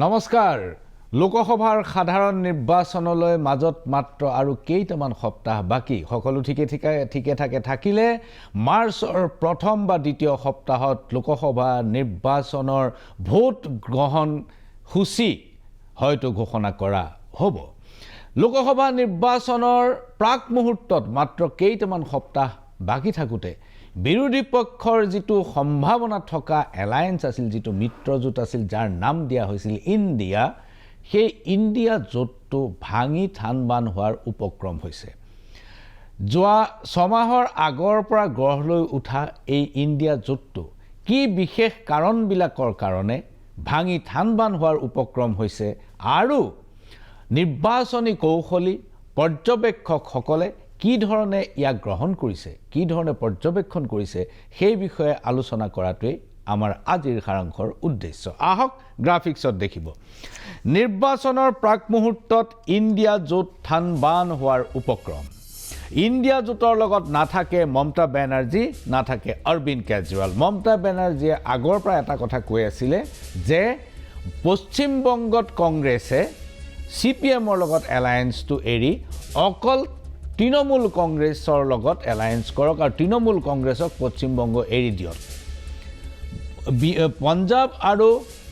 নমস্কাৰ লোকসভাৰ সাধাৰণ নিৰ্বাচনলৈ মাজত মাত্ৰ আৰু কেইটামান সপ্তাহ বাকি সকলো ঠিকে থাকিলে মাৰ্চৰ প্ৰথম বা দ্বিতীয় সপ্তাহত লোকসভা নিৰ্বাচনৰ ভোট গ্ৰহণ সূচী হয়তো ঘোষণা কৰা হ'ব লোকসভা নিৰ্বাচনৰ প্ৰাক মুহূৰ্তত মাত্ৰ কেইটামান সপ্তাহ বাকি থাকুতে বিৰোধী পক্ষৰ যেটো সম্ভাৱনা থকা এলায়েন্স আছিল যেটো মিত্ৰজোঁট আছিল যাৰ নাম দিয়া হৈছিল ইণ্ডিয়া সেই ইণ্ডিয়া জোঁটটো ভাঙি থানবান হোৱাৰ উপক্ৰম হৈছে যোৱা ছমাহৰ আগৰ পৰা গঢ় লৈ উঠা এই ইণ্ডিয়া জোঁটটো কি বিশেষ কাৰণবিলাকৰ কাৰণে ভাঙি থানবান হোৱাৰ উপক্ৰম হৈছে আৰু নিৰ্বাচনী কৌশলী পৰ্যবেক্ষকসকলে কি ধৰণে ইয়াক গ্ৰহণ কৰিছে কি ধৰণে পৰ্যবেক্ষণ কৰিছে সেই বিষয়ে আলোচনা কৰাটোৱে আমাৰ আজিৰ সাৰাংশৰ উদ্দেশ্য আহক গ্ৰাফিক্সত দেখিব নিৰ্বাচনৰ প্ৰাক মুহূৰ্তত ইণ্ডিয়া জোঁট থানবান হোৱাৰ উপক্ৰম ইণ্ডিয়া জোঁটৰ লগত নাথাকে মমতা বেনাৰ্জী নাথাকে অৰবিন্দ কেজৰিৱাল মমতা বেনাৰ্জীয়ে আগৰ পৰা এটা কথা কৈ আছিলে যে পশ্চিম বংগত কংগ্ৰেছে সিপিএমৰ লগত এলায়েন্সটো এৰি অকল তৃণমূল কংগ্ৰেছৰ লগত এলায়েন্স কৰক আৰু তৃণমূল কংগ্ৰেছক পশ্চিম বংগ এৰি দিয়ক পঞ্জাব আৰু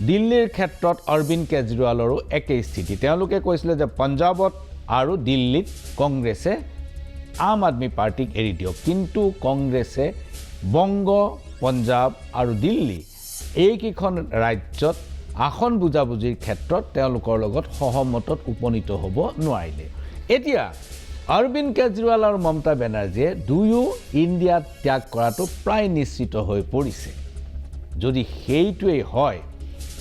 দিল্লীৰ ক্ষেত্ৰত অৰবিন্দ কেজৰিৱালৰো একেই স্থিতি তেওঁলোকে কৈছিলে যে পঞ্জাবত আৰু দিল্লীত কংগ্ৰেছে আম আদমি পাৰ্টিক এৰি দিয়ক কিন্তু কংগ্ৰেছে বংগ পঞ্জাব আৰু দিল্লী এইকেইখন ৰাজ্যত আসন বুজাবুজিৰ ক্ষেত্ৰত তেওঁলোকৰ লগত সহমতত উপনীত হ'ব নোৱাৰিলে এতিয়া অৰবিন্দ কেজৰিৱাল আৰু মমতা বেনাৰ্জীয়ে দুয়ো ইণ্ডিয়া ত্যাগ কৰাটো প্ৰায় নিশ্চিত হৈ পৰিছে যদি সেইটোৱেই হয়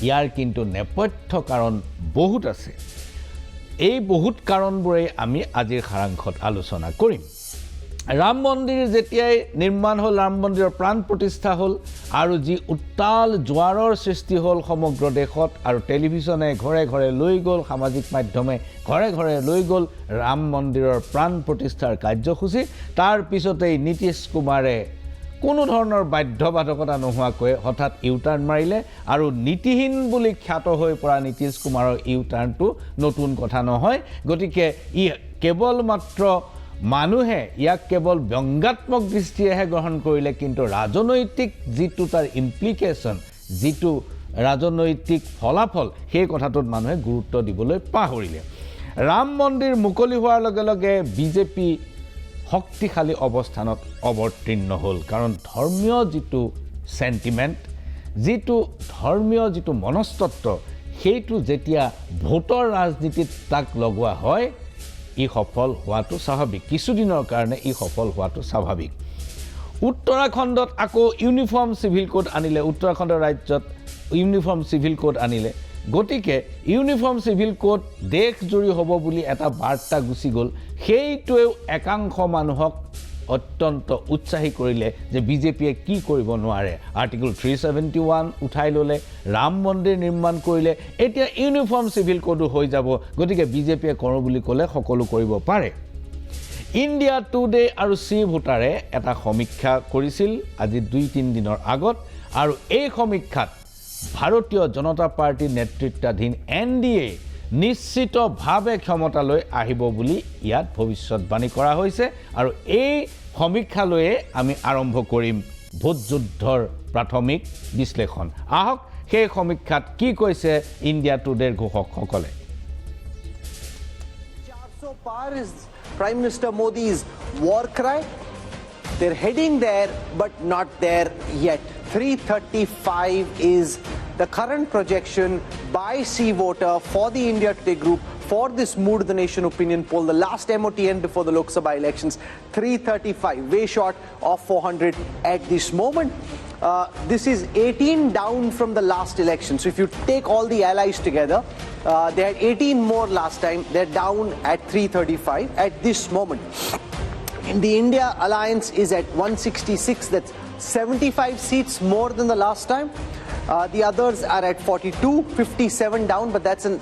ইয়াৰ কিন্তু নেপথ্য কাৰণ বহুত আছে এই বহুত কাৰণবোৰেই আমি আজিৰ সাৰাংশত আলোচনা কৰিম ৰাম মন্দিৰ যেতিয়াই নিৰ্মাণ হ'ল ৰাম মন্দিৰৰ প্ৰাণ প্ৰতিষ্ঠা হ'ল আৰু যি উত্তাল জোৱাৰৰ সৃষ্টি হ'ল সমগ্ৰ দেশত আৰু টেলিভিছনে ঘৰে ঘৰে লৈ গ'ল সামাজিক মাধ্যমে ঘৰে ঘৰে লৈ গ'ল ৰাম মন্দিৰৰ প্ৰাণ প্ৰতিষ্ঠাৰ কাৰ্যসূচী তাৰ পিছতেই নীতিশ কুমাৰে কোনো ধৰণৰ বাধ্যবাধকতা নোহোৱাকৈ হঠাৎ ইউটাৰ্ণ মাৰিলে আৰু নীতিহীন বুলি খ্যাত হৈ পৰা নীতিশ কুমাৰৰ ইউটাৰ্ণটো নতুন কথা নহয় গতিকে ই কেৱল মাত্ৰ মানুহে ইয়াক কেৱল ব্যংগাত্মক দৃষ্টিৰেহে গ্ৰহণ কৰিলে কিন্তু ৰাজনৈতিক যিটো তাৰ ইমপ্লিকেশ্যন যিটো ৰাজনৈতিক ফলাফল সেই কথাটোত মানুহে গুৰুত্ব দিবলৈ পাহৰিলে ৰাম মন্দিৰ মুকলি হোৱাৰ লগে লগে বিজেপি শক্তিশালী অৱস্থানত অৱতীৰ্ণ হ'ল কাৰণ ধৰ্মীয় যিটো সেন্টিমেন্ট যিটো ধৰ্মীয় যিটো মনস্তত্ব সেইটো যেতিয়া ভোটৰ ৰাজনীতিত তাক লগোৱা হয় ই সফল হোৱাটো স্বাভাৱিক কিছুদিনৰ কাৰণে ই সফল হোৱাটো স্বাভাৱিক উত্তৰাখণ্ডত আকৌ ইউনিফৰ্ম সিভিল কোড আনিলে উত্তৰাখণ্ড ৰাজ্যত ইউনিফৰ্ম সিভিল কোড আনিলে গতিকে ইউনিফৰ্ম সিভিল কোড দেশ জুৰি হ'ব বুলি এটা বাৰ্তা গুচি গ'ল সেইটোৱেও একাংশ মানুহক অত্যন্ত উৎসাহী কৰিলে যে বিজেপিয়ে কি কৰিব নোৱাৰে আৰ্টিকল 371 উঠাই ল'লে ৰাম মন্দিৰ নিৰ্মাণ কৰিলে এতিয়া ইউনিফৰ্ম সিভিল কোডো হৈ যাব গতিকে বিজেপিয়ে কৰোঁ বুলি ক'লে সকলো কৰিব পাৰে ইণ্ডিয়া টুডে আৰু চি ভোটাৰে এটা সমীক্ষা কৰিছিল আজি 2-3 দিনৰ আগত আৰু এই সমীক্ষাত ভাৰতীয় জনতা পাৰ্টিৰ নেতৃত্বাধীন এনডিএ নিশ্চিতভাৱে ক্ষমতালৈ আহিব বুলি ইয়াত ভৱিষ্যতবাণী কৰা হৈছে আৰু এই সমীক্ষালৈয়ে আমি আৰম্ভ কৰিম ভোট যুদ্ধৰ প্ৰাথমিক বিশ্লেষণ আহক সেই সমীক্ষাত কি কৈছে India টুডেৰ ঘোষকসকলে 400 par is Prime Minister Modi's war cry. They're heading there, but not there yet. 335 is the current projection by C Voter for the India Today group for this Mood of the Nation opinion poll, the last MOTN before the Lok Sabha elections. 335, way short of 400 at this moment. This is 18 down from the last election. So if you take all the allies together, they had 18 more last time. They're down at 335 at this moment. And the India alliance is at 166. That's 75 seats more than the last time. The others are at 42, 57 down, but that's an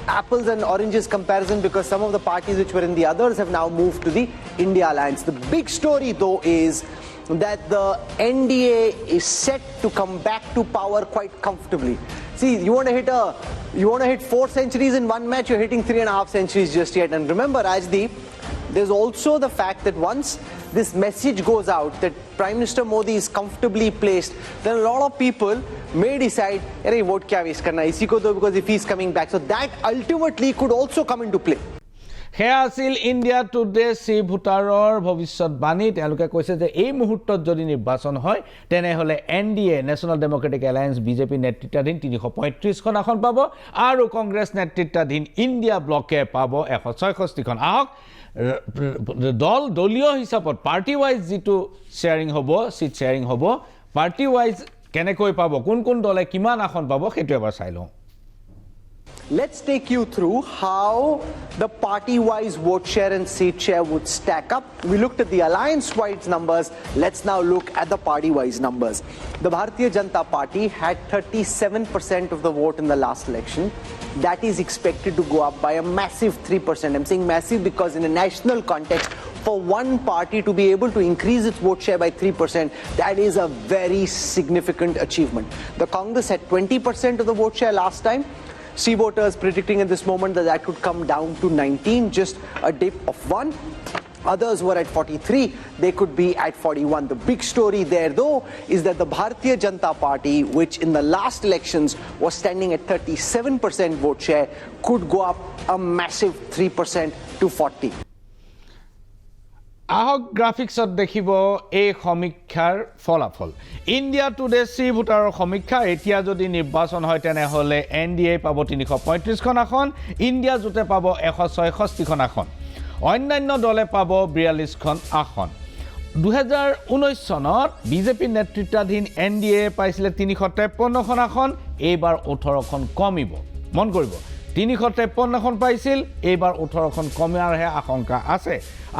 apples and oranges comparison because some of the parties which were in the others have now moved to the India alliance. The big story though is that the NDA is set to come back to power quite comfortably. See, you want to hit a You want to hit 4 centuries in one match, you're hitting 3.5 centuries just yet. And remember, Rajdeep, there's also the fact that once this message goes out that Prime Minister Modi is comfortably placed, then a lot of people may decide, "Arey, vote kya waste karna? Isi ko do, because if he's coming back." So that ultimately could also come into play. সেয়া আছিল India today C ভোটাৰৰ ভৱিষ্যতবাণী তেওঁলোকে কৈছে যে এই মুহূৰ্তত যদি নিৰ্বাচন হয় তেনেহ'লে NDA national Democratic alliance BJP নেতৃত্বাধীন 335খন আসন পাব আৰু কংগ্ৰেছ নেতৃত্বাধীন ইণ্ডিয়া ব্লকে পাব 166খন আহক দলীয় হিচাপত পাৰ্টি ৱাইজ যিটো শ্বেয়াৰিং হ'ব চিট শ্বেয়াৰিং হ'ব পাৰ্টি ৱাইজ কেনেকৈ পাব কোন কোন দলে কিমান আসন পাব সেইটো এবাৰ চাই লওঁ Let's take you through how the party-wise vote share and seat share would stack up. We looked at the alliance-wise numbers. Let's now look at the party-wise numbers. The Bharatiya Janata Party had 37% of the vote in the last election. That is expected to go up by a massive 3%. I'm saying massive because in a national context, for one party to be able to increase its vote share by 3%, that is a very significant achievement. The Congress had 20% of the vote share last time. See voters predicting at this moment that that could come down to 19, just a dip of 1. Others were at 43, they could be at 41. The big story there though is that the Bharatiya Janata Party, which in the last elections was standing at 37% vote share, could go up a massive 3% to 40. আহক গ্ৰাফিক্সত দেখিব এই সমীক্ষাৰ ফলাফল India today C ভোটাৰৰ সমীক্ষা এতিয়া যদি নিৰ্বাচন হয় তেনেহ'লে NDA পাব 335খন আসন ইণ্ডিয়া জোটে পাব 166খন আসন অন্যান্য দলে পাব 42খন আসন 2019 চনত বিজেপি নেতৃত্বাধীন NDA পাইছিলে 353খন আসন এইবাৰ 18খন কমিব মন কৰিব 353খন পাইছিল এইবাৰ 18খন কমাৰহে আশংকা আছে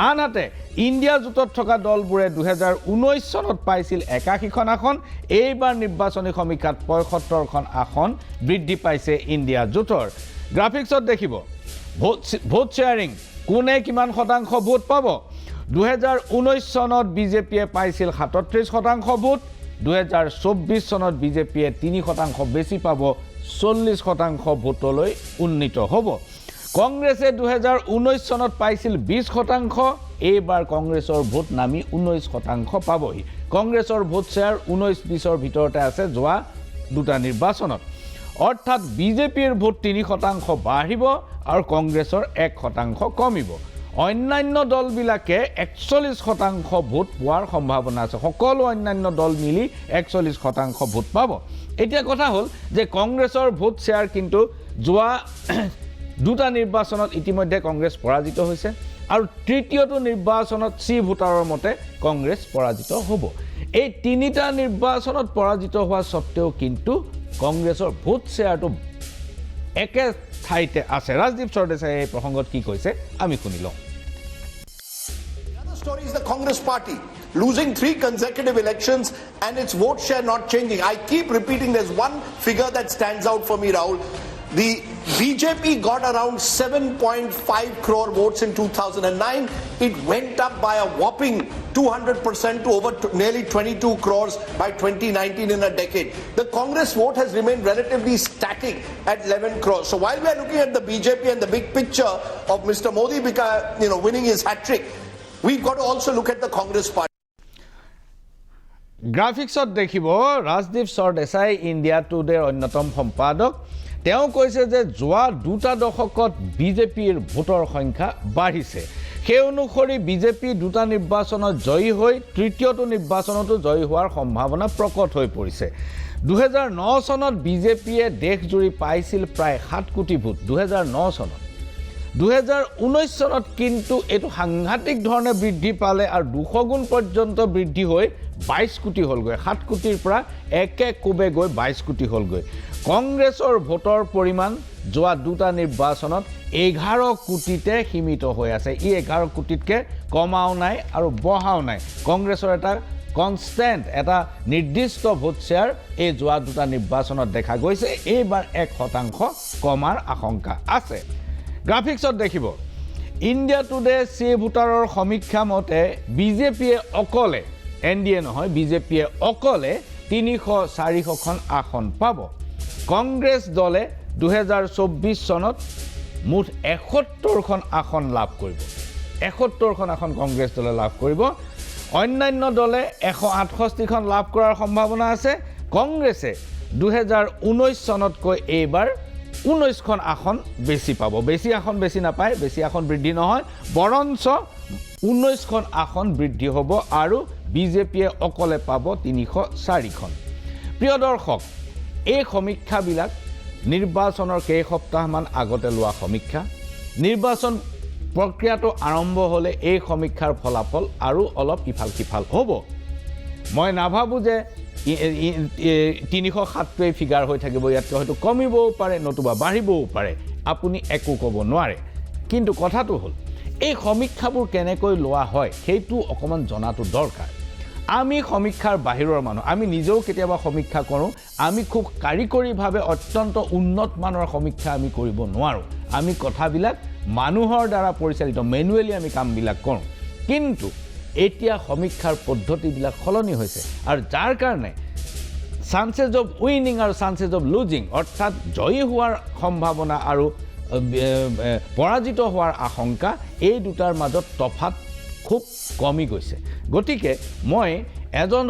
আনহাতে ইণ্ডিয়া জোটত থকা দলবোৰে 2019 চনত পাইছিল 81খন আসন এইবাৰ নিৰ্বাচনী সমীক্ষাত 75খন আসন বৃদ্ধি পাইছে ইণ্ডিয়া জোটৰ গ্ৰাফিক্সত দেখিব ভোট শ্বেয়াৰিং কোনে কিমান শতাংশ ভোট পাব 2019 চনত বিজেপিয়ে পাইছিল 37% ভোট 2024 চনত বিজেপিয়ে 3% বেছি পাব 40% ভোটলৈ উন্নীত হ'ব কংগ্ৰেছে 2019 চনত পাইছিল 20% এইবাৰ কংগ্ৰেছৰ ভোট নামি 19% পাবহি কংগ্ৰেছৰ ভোট শ্বেয়াৰ 19-20ৰ ভিতৰতে আছে যোৱা দুটা নিৰ্বাচনত অৰ্থাৎ বিজেপিৰ ভোট 3% বাঢ়িব আৰু কংগ্ৰেছৰ 1% কমিব অন্যান্য দলবিলাকে 41% ভোট পোৱাৰ সম্ভাৱনা আছে সকলো অন্যান্য দল মিলি 41% ভোট পাব এতিয়া কথা হ'ল যে কংগ্ৰেছৰ ভোট শ্বেয়াৰ কিন্তু যোৱা দুটা নিৰ্বাচনত ইতিমধ্যে কংগ্ৰেছ পৰাজিত হৈছে আৰু তৃতীয়টো নিৰ্বাচনত চি ভোটাৰৰ মতে কংগ্ৰেছ পৰাজিত হ'ব এই তিনিটা নিৰ্বাচনত পৰাজিত হোৱা সত্ত্বেও কিন্তু কংগ্ৰেছৰ ভোট শ্বেয়াৰটো একে ঠাইতে আছে ৰাজদীপ সৰদেশাই এই প্ৰসংগত কি কৈছে আমি শুনি লওঁ The other story is the Congress party losing 3 consecutive elections and its vote share not changing. I keep repeating there's one figure that stands out for me, Rahul. The BJP got around 7.5 crore votes in 2009. It went up by a whopping 200% to over nearly 22 crores by 2019 in a decade. The Congress vote has remained relatively static at 11 crores. So while we are looking at the BJP and the big picture of Mr. Modi winning his hat-trick, we've got to also look at the Congress party. গ্ৰাফিক্সত দেখিব Rajdeep Sardesai India টুডেৰ অন্যতম সম্পাদক তেওঁ কৈছে যে যোৱা দুটা দশকত বিজেপিৰ ভোটৰ সংখ্যা বাঢ়িছে সেই অনুসৰি বিজেপি দুটা নিৰ্বাচনত জয়ী হৈ তৃতীয়টো নিৰ্বাচনতো জয়ী হোৱাৰ সম্ভাৱনা প্ৰকট হৈ পৰিছে 2009 চনত বিজেপিয়ে দেশজুৰি পাইছিল প্ৰায় 7 কোটি ভোট 2009 চনত 2019 চনত কিন্তু এটো সাংঘাতিক ধৰণে বৃদ্ধি পালে আৰু 200 গুণ পৰ্যন্ত বৃদ্ধি হৈ 22 কোটি হ'লগৈ 7 কোটিৰ পৰা একে কোবে গৈ 22 কোটি হ'লগৈ কংগ্ৰেছৰ ভোটৰ পৰিমাণ যোৱা দুটা নিৰ্বাচনত 11 কোটিতে সীমিত হৈ আছে ই 11 কোটিতকৈ কমাও নাই আৰু বঢ়াও নাই কংগ্ৰেছৰ এটা কনষ্টেণ্ট এটা নিৰ্দিষ্ট ভোট শ্বেয়াৰ এই যোৱা দুটা নিৰ্বাচনত দেখা গৈছে এইবাৰ 1% কমাৰ আশংকা আছে গ্ৰাফিক্সত দেখিব ইণ্ডিয়া টুডে চি ভোটাৰৰ সমীক্ষা মতে বিজেপিয়ে অকলে NDA নহয় বিজেপিয়ে অকলে 300-400খন আসন পাব কংগ্ৰেছ দলে 2024 চনত মুঠ 71খন আসন লাভ কৰিব। 71খন আসন কংগ্ৰেছ দলে লাভ কৰিব। অন্যান্য দলে 168খন লাভ কৰাৰ সম্ভাৱনা আছে। কংগ্ৰেছে 2019 চনতকৈ এইবাৰ 19খন আসন বেছি পাব। বেছি আসন বেছি নাপায়, বেছি আসন বৃদ্ধি নহয়, বৰঞ্চ 19খন আসন বৃদ্ধি হ'ব আৰু বিজেপিয়ে অকলে পাব 304খন। প্ৰিয় দৰ্শক, এই সমীক্ষাবিলাক নিৰ্বাচনৰ কেইসপ্তাহমান আগতে লোৱা সমীক্ষা। নিৰ্বাচন প্ৰক্ৰিয়াটো আৰম্ভ হ'লে এই সমীক্ষাৰ ফলাফল আৰু অলপ ইফাল সিফাল হ'ব। মই নাভাবোঁ যে 307টোৱেই ফিগাৰ হৈ থাকিব, ইয়াতকৈ হয়তো কমিবও পাৰে, নতুবা বাঢ়িবও পাৰে, আপুনি একো ক'ব নোৱাৰে। কিন্তু কথাটো হ'ল, এই সমীক্ষাবোৰ কেনেকৈ লোৱা হয় সেইটো অকণমান জনাটো দৰকাৰ। আমি সমীক্ষাৰ বাহিৰৰ মানুহ, আমি নিজেও কেতিয়াবা সমীক্ষা কৰোঁ। আমি খুব কাৰিকৰীভাৱে অত্যন্ত উন্নত মানৰ সমীক্ষা আমি কৰিব নোৱাৰোঁ। আমি কথাবিলাক মানুহৰ দ্বাৰা পৰিচালিত মেনুৱেলি আমি কামবিলাক কৰোঁ। কিন্তু এতিয়া সমীক্ষাৰ পদ্ধতিবিলাক সলনি হৈছে আৰু যাৰ কাৰণে চান্সেছ অফ উইনিং আৰু চান্সেছ অফ লুজিং, অৰ্থাৎ জয়ী হোৱাৰ সম্ভাৱনা আৰু পৰাজিত হোৱাৰ আশংকা, এই দুটাৰ মাজত তফাত খুব কমি গৈছে। গতিকে মই এজন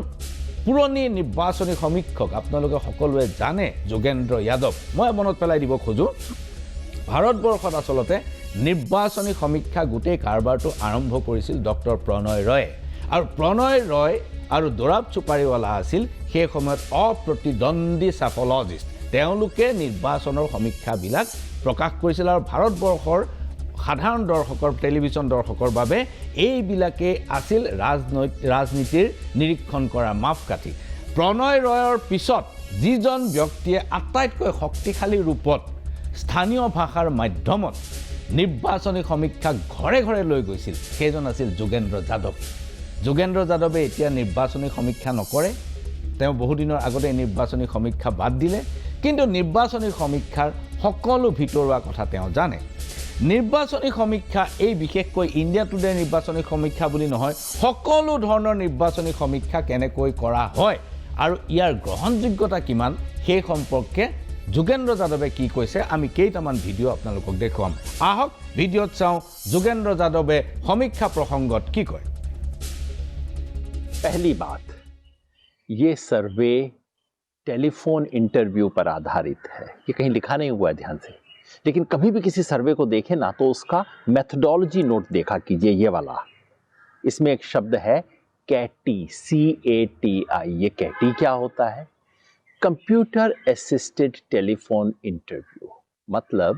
পুৰণি নিৰ্বাচনী সমীক্ষক, আপোনালোকে সকলোৱে জানে, যোগেন্দ্ৰ যাদৱ, মই মনত পেলাই দিব খোজোঁ। ভাৰতবৰ্ষত আচলতে নিৰ্বাচনী সমীক্ষা গোটেই কাৰবাৰটো আৰম্ভ কৰিছিল ডক্টৰ প্ৰণয় ৰয়ে। আৰু প্ৰণয় ৰয় আৰু দোৰাব চুপাৰীৱালা আছিল সেই সময়ত অপ্ৰতিদ্বন্দ্বী ছাফলজিষ্ট। তেওঁলোকে নিৰ্বাচনৰ সমীক্ষাবিলাক প্ৰকাশ কৰিছিল আৰু ভাৰতবৰ্ষৰ সাধাৰণ দৰ্শকৰ, টেলিভিছন দৰ্শকৰ বাবে এইবিলাকেই আছিল ৰাজনীতিৰ নিৰীক্ষণ কৰা মাপকাঠি। প্ৰণয় ৰয়ৰ পিছত যিজন ব্যক্তিয়ে আটাইতকৈ শক্তিশালী ৰূপত স্থানীয় ভাষাৰ মাধ্যমত নিৰ্বাচনী সমীক্ষা ঘৰে ঘৰে লৈ গৈছিল, সেইজন আছিল যোগেন্দ্ৰ যাদৱ। যোগেন্দ্ৰ যাদৱে এতিয়া নিৰ্বাচনী সমীক্ষা নকৰে। তেওঁ বহুদিনৰ আগতে নিৰ্বাচনী সমীক্ষা বাদ দিলে। কিন্তু নিৰ্বাচনী সমীক্ষাৰ সকলো ভিতৰুৱা কথা তেওঁ জানে। নিৰ্বাচনী সমীক্ষা, এই বিশেষকৈ ইণ্ডিয়া টুডে নিৰ্বাচনী সমীক্ষা বুলি নহয়, সকলো ধৰণৰ নিৰ্বাচনী সমীক্ষা কেনেকৈ কৰা হয় আৰু ইয়াৰ গ্ৰহণযোগ্যতা কিমান, সেই সম্পৰ্কে যোগেন্দ্ৰ যাদৱে কি কৈছে আমি কেইটামান ভিডিঅ' আপোনালোকক দেখুৱাম। আহক ভিডিঅ'ত চাওঁ যোগেন্দ্ৰ যাদৱে সমীক্ষা প্ৰসংগত কি কয়। पहली बात, ये सर्वे टेलीफोन इंटरव्यू पर आधारित है। ये कहीं लिखा नहीं हुआ है ध्यान से, लेकिन कभी भी किसी सर्वे को देखें ना तो उसका मेथडोलॉजी नोट देखा कीजिए, ये वाला। इसमें एक शब्द है कैटी, CATI। ये कैटी क्या होता है? Computer assisted telephone interview. मतलब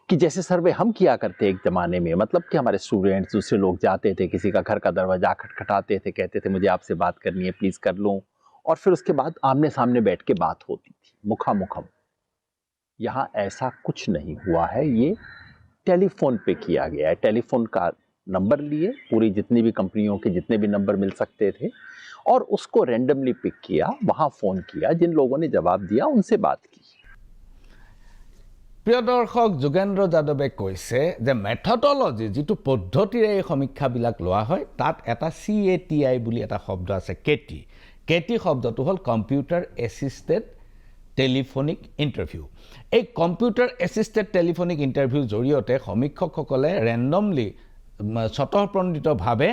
कि जैसे सर्वे हम किया करते एक ज़माने में, मतलब कि हमारे स्टूडेंट्स, दूसरे लोग जाते थे, किसी का घर का दरवाज़ा खटखटाते थे, कहते थे मुझे आपसे बात करनी है, प्लीज़ कर लूँ, और फिर उसके बाद आमने सामने बैठ के बात होती थी, मुखामुखम। यहाँ ऐसा कुछ नहीं हुआ है, ये टेलीफोन पे किया गया है। टेलीफोन का नंबर लिए, पूरी जितनी भी कंपनियों के जितने भी नंबर मिल सकते थे, और उसको रैंडमली पिक किया, वहाँ फ़ोन किया, जिन लोगों ने जवाब दिया उनसे बात की। প্ৰিয় দৰ্শক, যোগেন্দ্ৰ যাদৱে কৈছে যে মেথডলজি, যিটো পদ্ধতিৰে এই সমীক্ষাবিলাক লোৱা হয়, তাত এটা CATI বুলি এটা শব্দ আছে, কেটি। কেটি শব্দটো হ'ল কম্পিউটাৰ এছিষ্টেড টেলিফোনিক ইণ্টাৰভিউ। এই কম্পিউটাৰ এছিষ্টেড টেলিফোনিক ইণ্টাৰভিউৰ জৰিয়তে সমীক্ষকসকলে ৰেণ্ডমলি, স্বতঃপ্ৰণোদিতভাৱে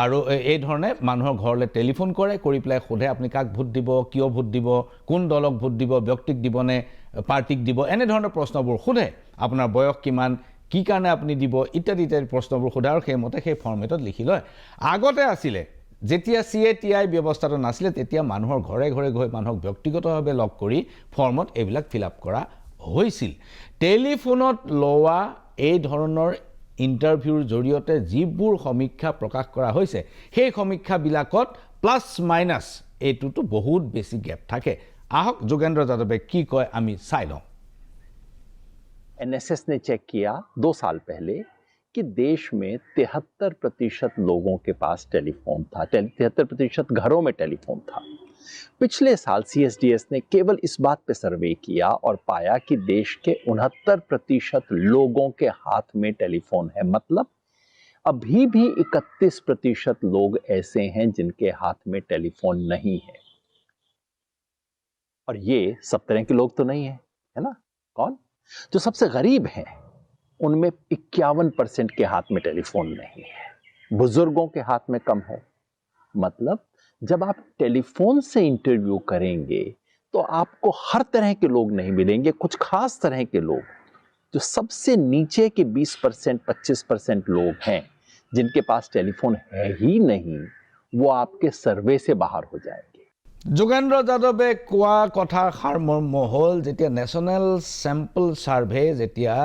আৰু এই ধৰণে মানুহৰ ঘৰলৈ টেলিফোন কৰে, কৰি পেলাই সোধে আপুনি কাক ভোট দিব, কিয় ভোট দিব, কোন দলক ভোট দিব, ব্যক্তিক দিবনে পাৰ্টিক দিব, এনেধৰণৰ প্ৰশ্নবোৰ সোধে। আপোনাৰ বয়স কিমান, কি কাৰণে আপুনি দিব, ইত্যাদি ইত্যাদি প্ৰশ্নবোৰ সোধে আৰু সেইমতে সেই ফৰ্মেটত লিখি লয়। আগতে আছিলে, যেতিয়া CATI ব্যৱস্থাটো নাছিলে, তেতিয়া মানুহৰ ঘৰে ঘৰে গৈ মানুহক ব্যক্তিগতভাৱে লগ কৰি ফৰ্মত এইবিলাক ফিল আপ কৰা হৈছিল। টেলিফোনত লোৱা এই ধৰণৰ ইণ্টাৰভিউৰ জৰিয়তে যিবোৰ সমীক্ষা প্ৰকাশ কৰা হৈছে, সেই সমীক্ষাবিলাকত প্লাছ মাইনাছ এইটোতো বহুত বেছি গেপ থাকে। আহক যোগেন্দ্ৰ যাদৱে কি কয় আমি চাই লওঁ। NSS ने चेक किया 2 साल पहले कि देश में 73% लोगों के पास टेलीफोन था, 73% घरों में टेलीफोन था। पिछले साल CSDS ने केवल इस बात पे सर्वे किया और पाया कि देश के 69% लोगों के हाथ में टेलीफोन है। मतलब अभी भी 31% लोग ऐसे हैं जिनके हाथ में टेलीफोन नहीं है। और ये सब तरह के लोग तो नहीं है, है ना? कौन? जो सबसे गरीब हैं उनमें 51% के हाथ में टेलीफोन नहीं है, बुजुर्गों के हाथ में कम है। मतलब जब आप टेलीफोन से इंटरव्यू करेंगे तो आपको हर तरह के लोग नहीं मिलेंगे, कुछ खास तरह के लोग, जो सबसे नीचे के 20% 25% लोग हैं जिनके पास टेलीफोन है ही नहीं, वो आपके सर्वे से बाहर हो जाएंगे। যোগেন্দ্ৰ যাদৱে কোৱা কথাৰ সাৰমৰ্ম হ'ল যেতিয়া নেশ্যনেল চেম্পল ছাৰ্ভে যেতিয়া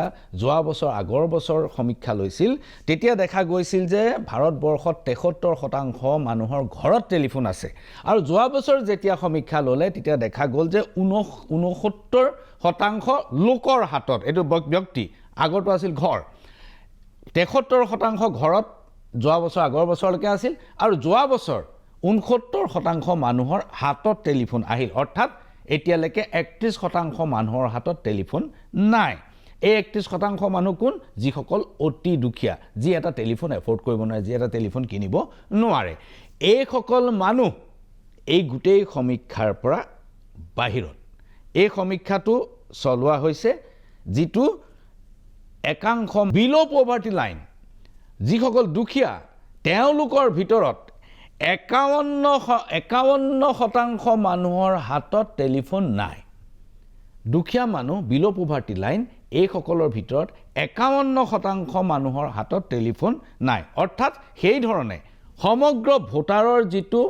যোৱা বছৰ আগৰ বছৰ সমীক্ষা লৈছিল তেতিয়া দেখা গৈছিল যে ভাৰতবৰ্ষত 73% মানুহৰ ঘৰত টেলিফোন আছে আৰু যোৱা বছৰ যেতিয়া সমীক্ষা ল'লে তেতিয়া দেখা গ'ল যে 69% লোকৰ হাতত, এইটো ব্যক্তি, আগৰটো আছিল ঘৰ, 73% ঘৰত যোৱা বছৰ আগৰ বছৰলৈকে আছিল আৰু যোৱা বছৰ 69% মানুহৰ হাতত টেলিফোন আহিল, অৰ্থাৎ এতিয়ালৈকে 31% মানুহৰ হাতত টেলিফোন নাই। এই 31% মানুহ কোন? যিসকল অতি দুখীয়া, যি এটা টেলিফোন এফৰ্ড কৰিব নোৱাৰে, যি এটা টেলিফোন কিনিব নোৱাৰে। এইসকল মানুহ এই গোটেই সমীক্ষাৰ পৰা বাহিৰত। এই সমীক্ষাটো চলোৱা হৈছে যিটো একাংশ বিলো পভাৰ্টি লাইন, যিসকল দুখীয়া তেওঁলোকৰ ভিতৰত 51% মানুহৰ হাতত টেলিফোন নাই। দুখীয়া মানুহ বিলো পভাৰ্টি লাইন এইসকলৰ ভিতৰত 51% মানুহৰ হাতত টেলিফোন নাই। অৰ্থাৎ সেই ধৰণে সমগ্ৰ ভোটাৰৰ যিটো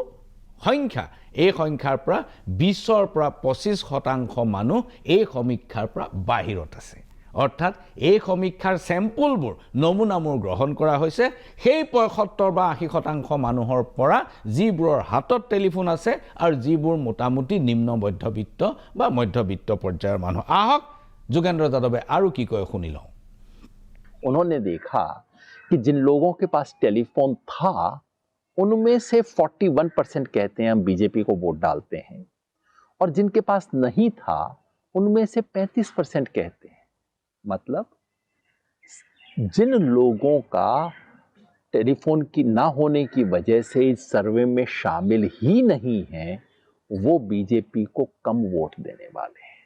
সংখ্যা, এই সংখ্যাৰ পৰা 20ৰ পৰা 25% মানুহ এই সমীক্ষাৰ পৰা বাহিৰত আছে। অৰ্থাৎ এই সমীক্ষাৰ চেম্পলবোৰ নমুনাবোৰ গ্ৰহণ কৰা হৈছে সেই 75 বা 80% মানুহৰ পৰা যিবোৰৰ হাতত টেলিফোন আছে আৰু যিবোৰ মোটামুটি নিম্ন মধ্যবিত্ত বা মধ্যবিত্ত পৰ্যায়ৰ মানুহ। আহক যোগেন্দ্ৰ যাদৱে আৰু কি কয় শুনি লওঁ। उन्होंने देखा कि जिन लोगों के पास टेलीफोन था उनमें से 41% कहते हैं हम बीजेपी को वोट डालते हैं, और जिनके पास नहीं था उनमें से 35% कहते हैं। मतलब जिन लोगों का टेलीफोन की ना होने की वजह से इस सर्वे में शामिल ही नहीं हैं, वो बीजेपी को कम वोट देने वाले हैं।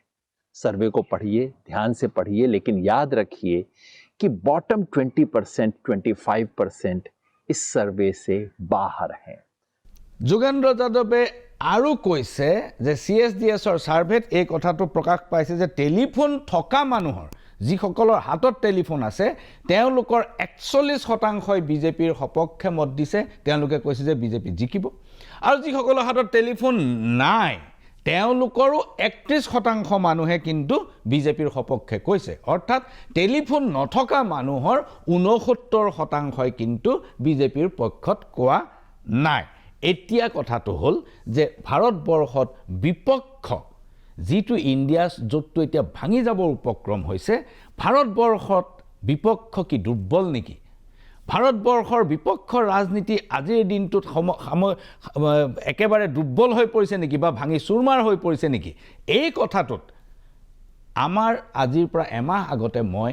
सर्वे को पढ़िए, ध्यान से पढ़िए, लेकिन याद रखिए कि बॉटम 20% 25% इस सर्वे से बाहर हैं। যোগেন্দ্ৰ যাদৱে আৰু কৈছে যে CSDSৰ ছাৰ্ভেত এই কথাটো প্ৰকাশ পাইছে যে টেলিফোন থকা মানুহৰ, যিসকলৰ হাতত টেলিফোন আছে, তেওঁলোকৰ 41% বিজেপিৰ সপক্ষে মত দিছে। তেওঁলোকে কৈছে যে বিজেপি জিকিব। আৰু যিসকলৰ হাতত টেলিফোন নাই তেওঁলোকৰো 31% মানুহে কিন্তু বিজেপিৰ সপক্ষে কৈছে। অৰ্থাৎ টেলিফোন নথকা মানুহৰ 69% কিন্তু বিজেপিৰ পক্ষত কোৱা নাই। এতিয়া কথাটো হ'ল যে ভাৰতবৰ্ষত বিপক্ষ যিটো ইণ্ডিয়া জোটটো এতিয়া ভাঙি যাবৰ উপক্ৰম হৈছে, ভাৰতবৰ্ষত বিপক্ষ কি দুৰ্বল নেকি? ভাৰতবৰ্ষৰ বিপক্ষ ৰাজনীতি আজিৰ দিনটোত একেবাৰে দুৰ্বল হৈ পৰিছে নেকি বা ভাঙি চুৰমাৰ হৈ পৰিছে নেকি? এই কথাটোত আমাৰ আজিৰ পৰা এমাহ আগতে মই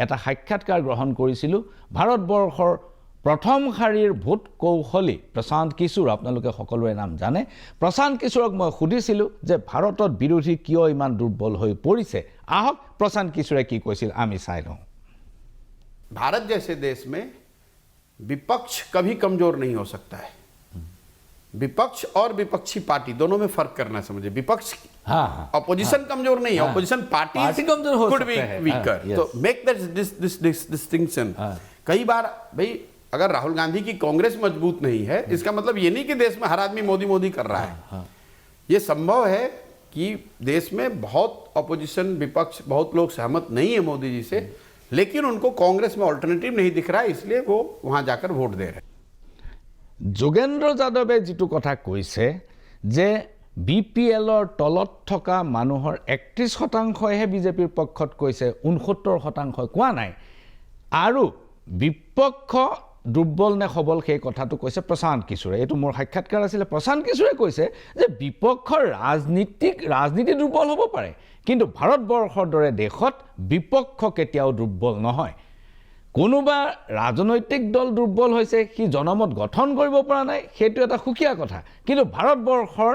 এটা সাক্ষাৎকাৰ গ্ৰহণ কৰিছিলোঁ ভাৰতবৰ্ষৰ প্ৰথম শাৰীৰ ভোট কৌশলী প্ৰশান্ত কিশোৰ, আপোনালোকে সকলোৰে নাম জানে। প্ৰশান্ত কিশোৰক মই সুধিছিলোঁ যে ভাৰতত বিৰোধী কিয় ইমান দুৰ্বল হৈ পৰিছে। আহক প্ৰশান্ত কিশোৰে কি কৈছিল আমি চাই লওঁ। भारत जैसे देश में विपक्ष कभी कमजोर नहीं हो सकता है। विपक्ष और विपक्षी पार्टी दोनों में फर्क करना समझे। विपक्ष ऑपोजिशन कमजोर नहीं है, ऑपोजिशन पार्टी कमजोर हो कुड बी सकता है। वीकर। तो मेक दैट डिस्टिंक्शन। कई बार भाई अगर राहुल गांधी की कांग्रेस मजबूत नहीं है, इसका मतलब ये नहीं कि देश में हर आदमी मोदी मोदी कर रहा है। ये संभव है कि देश में बहुत ऑपोजिशन, विपक्ष, बहुत लोग सहमत नहीं है मोदी जी से, लेकिन उनको कांग्रेस में ऑल्टरनेटिव नहीं दिख रहा है, इसलिए वो वहां जाकर वोट दे रहे हैं। যোগেন্দ্ৰ যাদৱে যিটো কথা কৈছে যে BPLৰ তলত থকা মানুহৰ 31%হে বিজেপিৰ পক্ষত কৈছে, 69% কোৱা নাই। আৰু বিপক্ষ দুৰ্বল নে সবল সেই কথাটো কৈছে প্ৰশান্ত কিশোৰে। এইটো মোৰ সাক্ষাৎকাৰ আছিলে। প্ৰশান্ত কিশোৰে কৈছে যে বিপক্ষৰ ৰাজনীতি দুৰ্বল হ'ব পাৰে, কিন্তু ভাৰতবৰ্ষৰ দৰে দেশত বিপক্ষ কেতিয়াও দুৰ্বল নহয়। কোনোবা ৰাজনৈতিক দল দুৰ্বল হৈছে, সি জনমত গঠন কৰিব পৰা নাই, সেইটো এটা সুকীয়া কথা। কিন্তু ভাৰতবৰ্ষৰ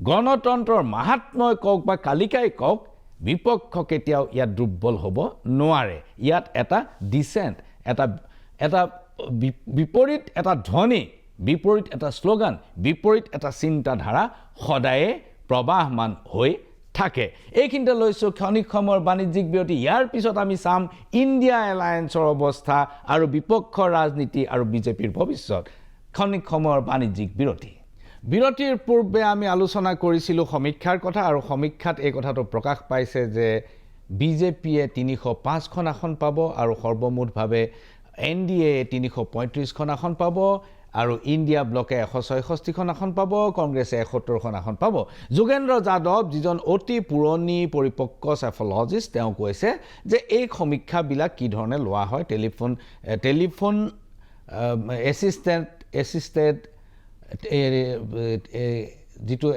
গণতন্ত্ৰৰ মাহাত্ম্যই কওক বা কালিকাই কওক, বিপক্ষ কেতিয়াও ইয়াত দুৰ্বল হ'ব নোৱাৰে ইয়াত এটা ডিসেন্ট এটা বিপৰীত এটা ধ্বনি বিপৰীত এটা স্লোগান বিপৰীত এটা চিন্তাধাৰা সদায়ে প্ৰবাহমান হৈ থাকে এইখিনিতে লৈছোঁ ক্ষণিক সময়ৰ বাণিজ্যিক বিৰতি ইয়াৰ পিছত আমি চাম ইণ্ডিয়া এলায়েন্সৰ অৱস্থা আৰু বিপক্ষ ৰাজনীতি আৰু বিজেপিৰ ভৱিষ্যত ক্ষণিক সময়ৰ বাণিজ্যিক বিৰতি বিৰতিৰ পূৰ্বে আমি আলোচনা কৰিছিলোঁ সমীক্ষাৰ কথা আৰু সমীক্ষাত এই কথাটো প্ৰকাশ পাইছে যে বিজেপিয়ে 305খন আসন পাব আৰু সৰ্বমুঠভাৱে এনডিএ 335খন আসন পাব আৰু ইণ্ডিয়া ব্লকে 166খন আসন পাব কংগ্ৰেছে 71খন আসন পাব যোগেন্দ্ৰ যাদৱ যিজন অতি পুৰণি পৰিপক্ক সাইকোলজিষ্ট তেওঁ কৈছে যে এই সমীক্ষাবিলাক কি ধৰণে লোৱা হয় টেলিফোন এছিষ্টেড যিটো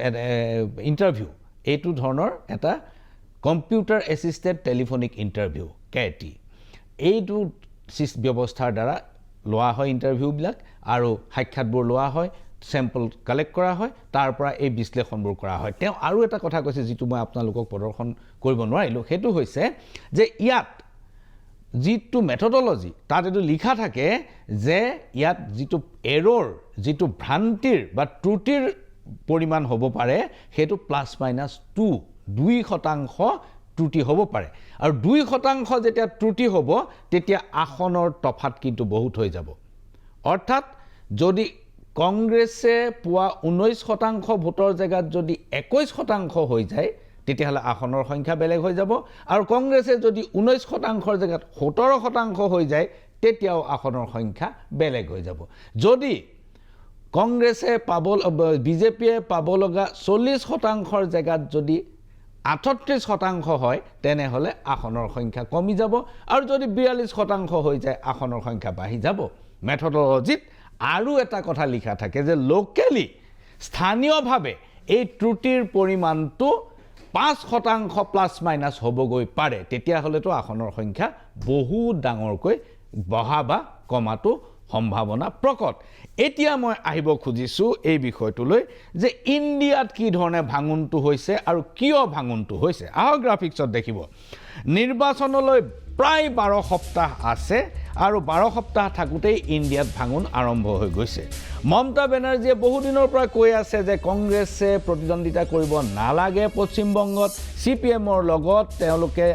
ইণ্টাৰভিউ এইটো ধৰণৰ এটা computer assisted telephonic interview CATI এইটো ব্যৱস্থাৰ দ্বাৰা লোৱা হয় ইণ্টাৰভিউবিলাক আৰু সাক্ষাৎবোৰ লোৱা হয় স্যাম্পল কালেক্ট কৰা হয় তাৰ পৰা এই বিশ্লেষণবোৰ কৰা হয় তেওঁ আৰু এটা কথা কৈছে যিটো মই আপোনালোকক প্ৰদৰ্শন কৰিব নোৱাৰিলোঁ সেইটো হৈছে যে ইয়াত যিটো মেথডলজি তাত এইটো লিখা থাকে যে ইয়াত যিটো এৰৰ যিটো ভ্ৰান্তিৰ বা ত্ৰুটিৰ পৰিমাণ হ'ব পাৰে সেইটো +-2% ত্ৰুটি হ'ব পাৰে আৰু 2% যেতিয়া ত্ৰুটি হ'ব তেতিয়া আসনৰ তফাত কিন্তু বহুত হৈ যাব অৰ্থাৎ যদি কংগ্ৰেছে পোৱা 19% ভোটৰ জেগাত যদি 21% হৈ যায় তেতিয়াহ'লে আসনৰ সংখ্যা বেলেগ হৈ যাব আৰু কংগ্ৰেছে যদি 19%ৰ জেগাত 17% হৈ যায় তেতিয়াও আসনৰ সংখ্যা বেলেগ হৈ যাব যদি কংগ্ৰেছে বিজেপিয়ে পাব লগা 40%ৰ জেগাত যদি 38% হয় তেনেহ'লে আসনৰ সংখ্যা কমি যাব আৰু যদি 42% হৈ যায় আসনৰ সংখ্যা বাঢ়ি যাব মেথডলজিত আৰু এটা কথা লিখা থাকে যে লোকেলি স্থানীয়ভাৱে এই ত্ৰুটিৰ পৰিমাণটো 5% ± হ'বগৈ পাৰে তেতিয়াহ'লেতো আসনৰ সংখ্যা বহুত ডাঙৰকৈ বঢ়া বা কমাটো সম্ভাৱনা প্ৰকট এতিয়া মই আহিব খুজিছোঁ এই বিষয়টোলৈ যে ইণ্ডিয়াত কি ধৰণে ভাঙনটো হৈছে আৰু কিয় ভাঙনটো হৈছে আহক গ্ৰাফিক্সত দেখিব নিৰ্বাচনলৈ প্ৰায় 12 সপ্তাহ আছে আৰু 12 সপ্তাহ থাকোঁতেই ইণ্ডিয়াত ভাঙন আৰম্ভ হৈ গৈছে মমতা বেনাৰ্জীয়ে বহুদিনৰ পৰা কৈ আছে যে কংগ্ৰেছে প্ৰতিদ্বন্দ্বিতা কৰিব নালাগে পশ্চিম বংগত সিপিএমৰ লগত তেওঁলোকে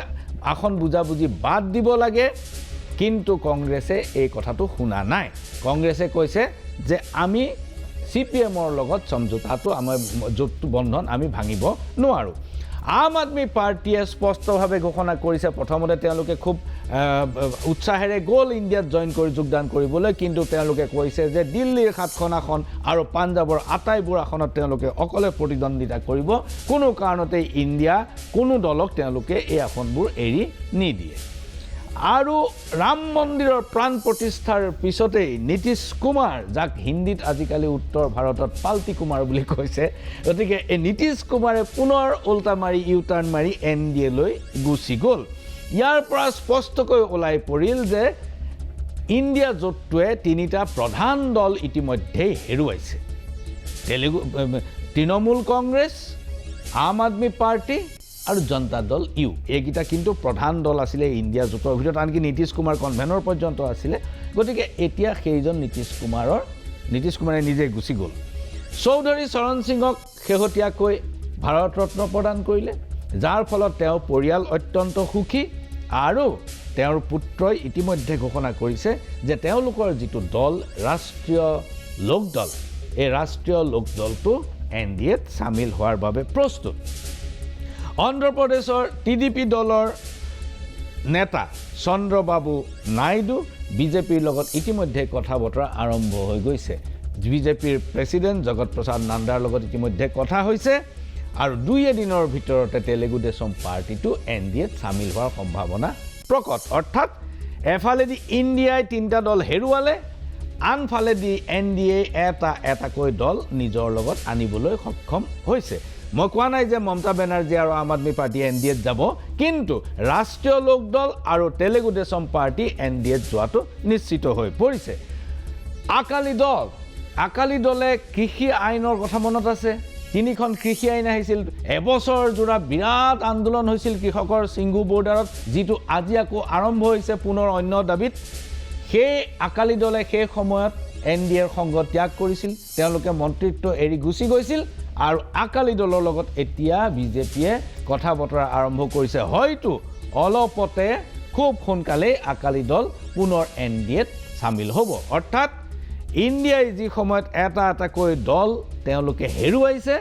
আসন বুজাবুজি বাদ দিব লাগে কিন্তু কংগ্ৰেছে এই কথাটো শুনা নাই কংগ্ৰেছে কৈছে যে আমি সিপিএমৰ লগত সমঝোতাটো আমাৰ জোটটো বন্ধন আমি ভাঙিব নোৱাৰো আম আদমি পাৰ্টিয়ে স্পষ্টভাৱে ঘোষণা কৰিছে প্ৰথমতে তেওঁলোকে খুব উৎসাহেৰে গ'ল ইণ্ডিয়াত জইন কৰি যোগদান কৰিবলৈ কিন্তু তেওঁলোকে কৈছে যে দিল্লীৰ 7খন আসন আৰু পাঞ্জাবৰ আটাইবোৰ আসনত তেওঁলোকে অকলে প্ৰতিদ্বন্দ্বিতা কৰিব কোনো কাৰণতে ইণ্ডিয়া কোনো দলক তেওঁলোকে এই আসনবোৰ এৰি নিদিয়ে আৰু ৰাম মন্দিৰৰ প্ৰাণ প্ৰতিষ্ঠাৰ পিছতেই নীতিশ কুমাৰ যাক হিন্দীত আজিকালি উত্তৰ ভাৰতত পাল্টি কুমাৰ বুলি কৈছে গতিকে এই নীতিশ কুমাৰে পুনৰ উল্টা মাৰি ইউটাৰ্ণ মাৰি এনডিএ লৈ গুচি গ'ল ইয়াৰ পৰা স্পষ্টকৈ ওলাই পৰিল যে ইণ্ডিয়া জোটটোৱে তিনিটা প্ৰধান দল ইতিমধ্যেই হেৰুৱাইছে তৃণমূল কংগ্ৰেছ আম আদমি পাৰ্টি আৰু জনতা দল ইউ এইকেইটা কিন্তু প্ৰধান দল আছিলে ইণ্ডিয়া জোটৰ ভিতৰত আনকি নীতিশ কুমাৰ কনভেনৰ পৰ্যন্ত আছিলে গতিকে এতিয়া সেইজন নীতিশ কুমাৰে নিজে গুচি গ'ল চৌধুৰী চৰণ সিঙক শেহতীয়াকৈ ভাৰত ৰত্ন প্ৰদান কৰিলে যাৰ ফলত তেওঁ পৰিয়াল অত্যন্ত সুখী আৰু তেওঁৰ পুত্ৰই ইতিমধ্যে ঘোষণা কৰিছে যে তেওঁলোকৰ যিটো দল ৰাষ্ট্ৰীয় লোকদল এই ৰাষ্ট্ৰীয় লোকদলটো এনডিএত সামিল হোৱাৰ বাবে প্ৰস্তুত অন্ধ্ৰপ্ৰদেশৰ টিডিপি দলৰ নেতা চন্দ্ৰবাবু নাইডু বিজেপিৰ লগত ইতিমধ্যে কথা বতৰা আৰম্ভ হৈ গৈছে বিজেপিৰ প্ৰেসিডেন্ট জগত প্ৰসাদ নাড্ডাৰ লগত ইতিমধ্যে কথা হৈছে আৰু দুই এদিনৰ ভিতৰতে তেলেগু দেশম পাৰ্টিটো এনডিএত সামিল হোৱাৰ সম্ভাৱনা প্ৰকট অৰ্থাৎ এফালেদি ইণ্ডিয়াই তিনিটা দল হেৰুৱালে আনফালেদি এনডিএ এটাকৈ দল নিজৰ লগত আনিবলৈ সক্ষম হৈছে মই কোৱা নাই যে মমতা বেনাৰ্জী আৰু আম আদমি পাৰ্টি এনডিএত যাব কিন্তু ৰাষ্ট্ৰীয় লোকদল আৰু তেলেগু দেশম পাৰ্টি এনডিএত যোৱাটো নিশ্চিত হৈ পৰিছে আকালি দলে কৃষি আইনৰ কথা মনত আছে তিনিখন কৃষি আইন আহিছিল, এবছৰ জোৰা বিৰাট আন্দোলন হৈছিল কৃষকৰ সিংঘু বৰ্ডাৰত, যিটো আজি আকৌ আৰম্ভ হৈছে পুনৰ অন্য দাবীত। সেই আকালি দলে সেই সময়ত NDAৰ সংগ ত্যাগ কৰিছিল, তেওঁলোকে মন্ত্ৰিত্ব এৰি গুচি গৈছিল আৰু আকালি দলৰ লগত এতিয়া বিজেপিয়ে কথা বতৰা আৰম্ভ কৰিছে। হয়তো অলপতে খুব সোনকালেই আকালি দল পুনৰ NDAত চামিল হ'ব। অৰ্থাৎ ইণ্ডিয়াই যি সময়ত এটা এটাকৈ দল তেওঁলোকে হেৰুৱাইছে,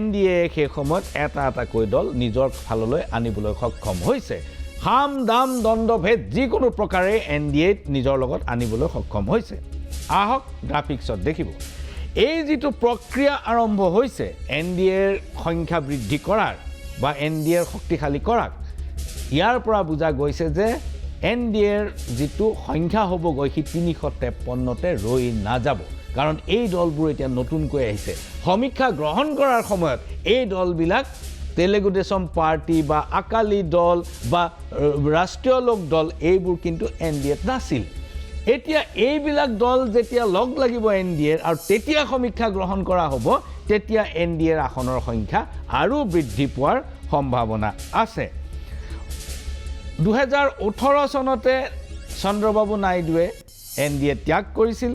NDA সেই সময়ত এটা এটাকৈ দল নিজৰ ফাললৈ আনিবলৈ সক্ষম হৈছে। সাম দাম দণ্ড ভেদ যিকোনো প্ৰকাৰে NDAত নিজৰ লগত আনিবলৈ সক্ষম হৈছে। আহক গ্ৰাফিক্সত দেখিব এই যিটো প্ৰক্ৰিয়া আৰম্ভ হৈছে NDAৰ সংখ্যা বৃদ্ধি কৰাৰ বা NDAৰ শক্তিশালী কৰাক, ইয়াৰ পৰা বুজা গৈছে যে NDAৰ যিটো সংখ্যা হ'বগৈ সি 353তে ৰৈ নাযাব। কাৰণ এই দলবোৰ এতিয়া নতুনকৈ আহিছে। সমীক্ষা গ্ৰহণ কৰাৰ সময়ত এই দলবিলাক তেলেগু দেশম পাৰ্টি বা আকালি দল বা ৰাষ্ট্ৰীয় লোক দল এইবোৰ কিন্তু NDAত নাছিল। এতিয়া এইবিলাক দল যেতিয়া লগ লাগিব NDAৰ আৰু তেতিয়া সমীক্ষা গ্ৰহণ কৰা হ'ব, তেতিয়া NDAৰ আসনৰ সংখ্যা আৰু বৃদ্ধি পোৱাৰ সম্ভাৱনা আছে। 2018 চনতে চন্দ্ৰবাবু নাইডুৱে NDA ত্যাগ কৰিছিল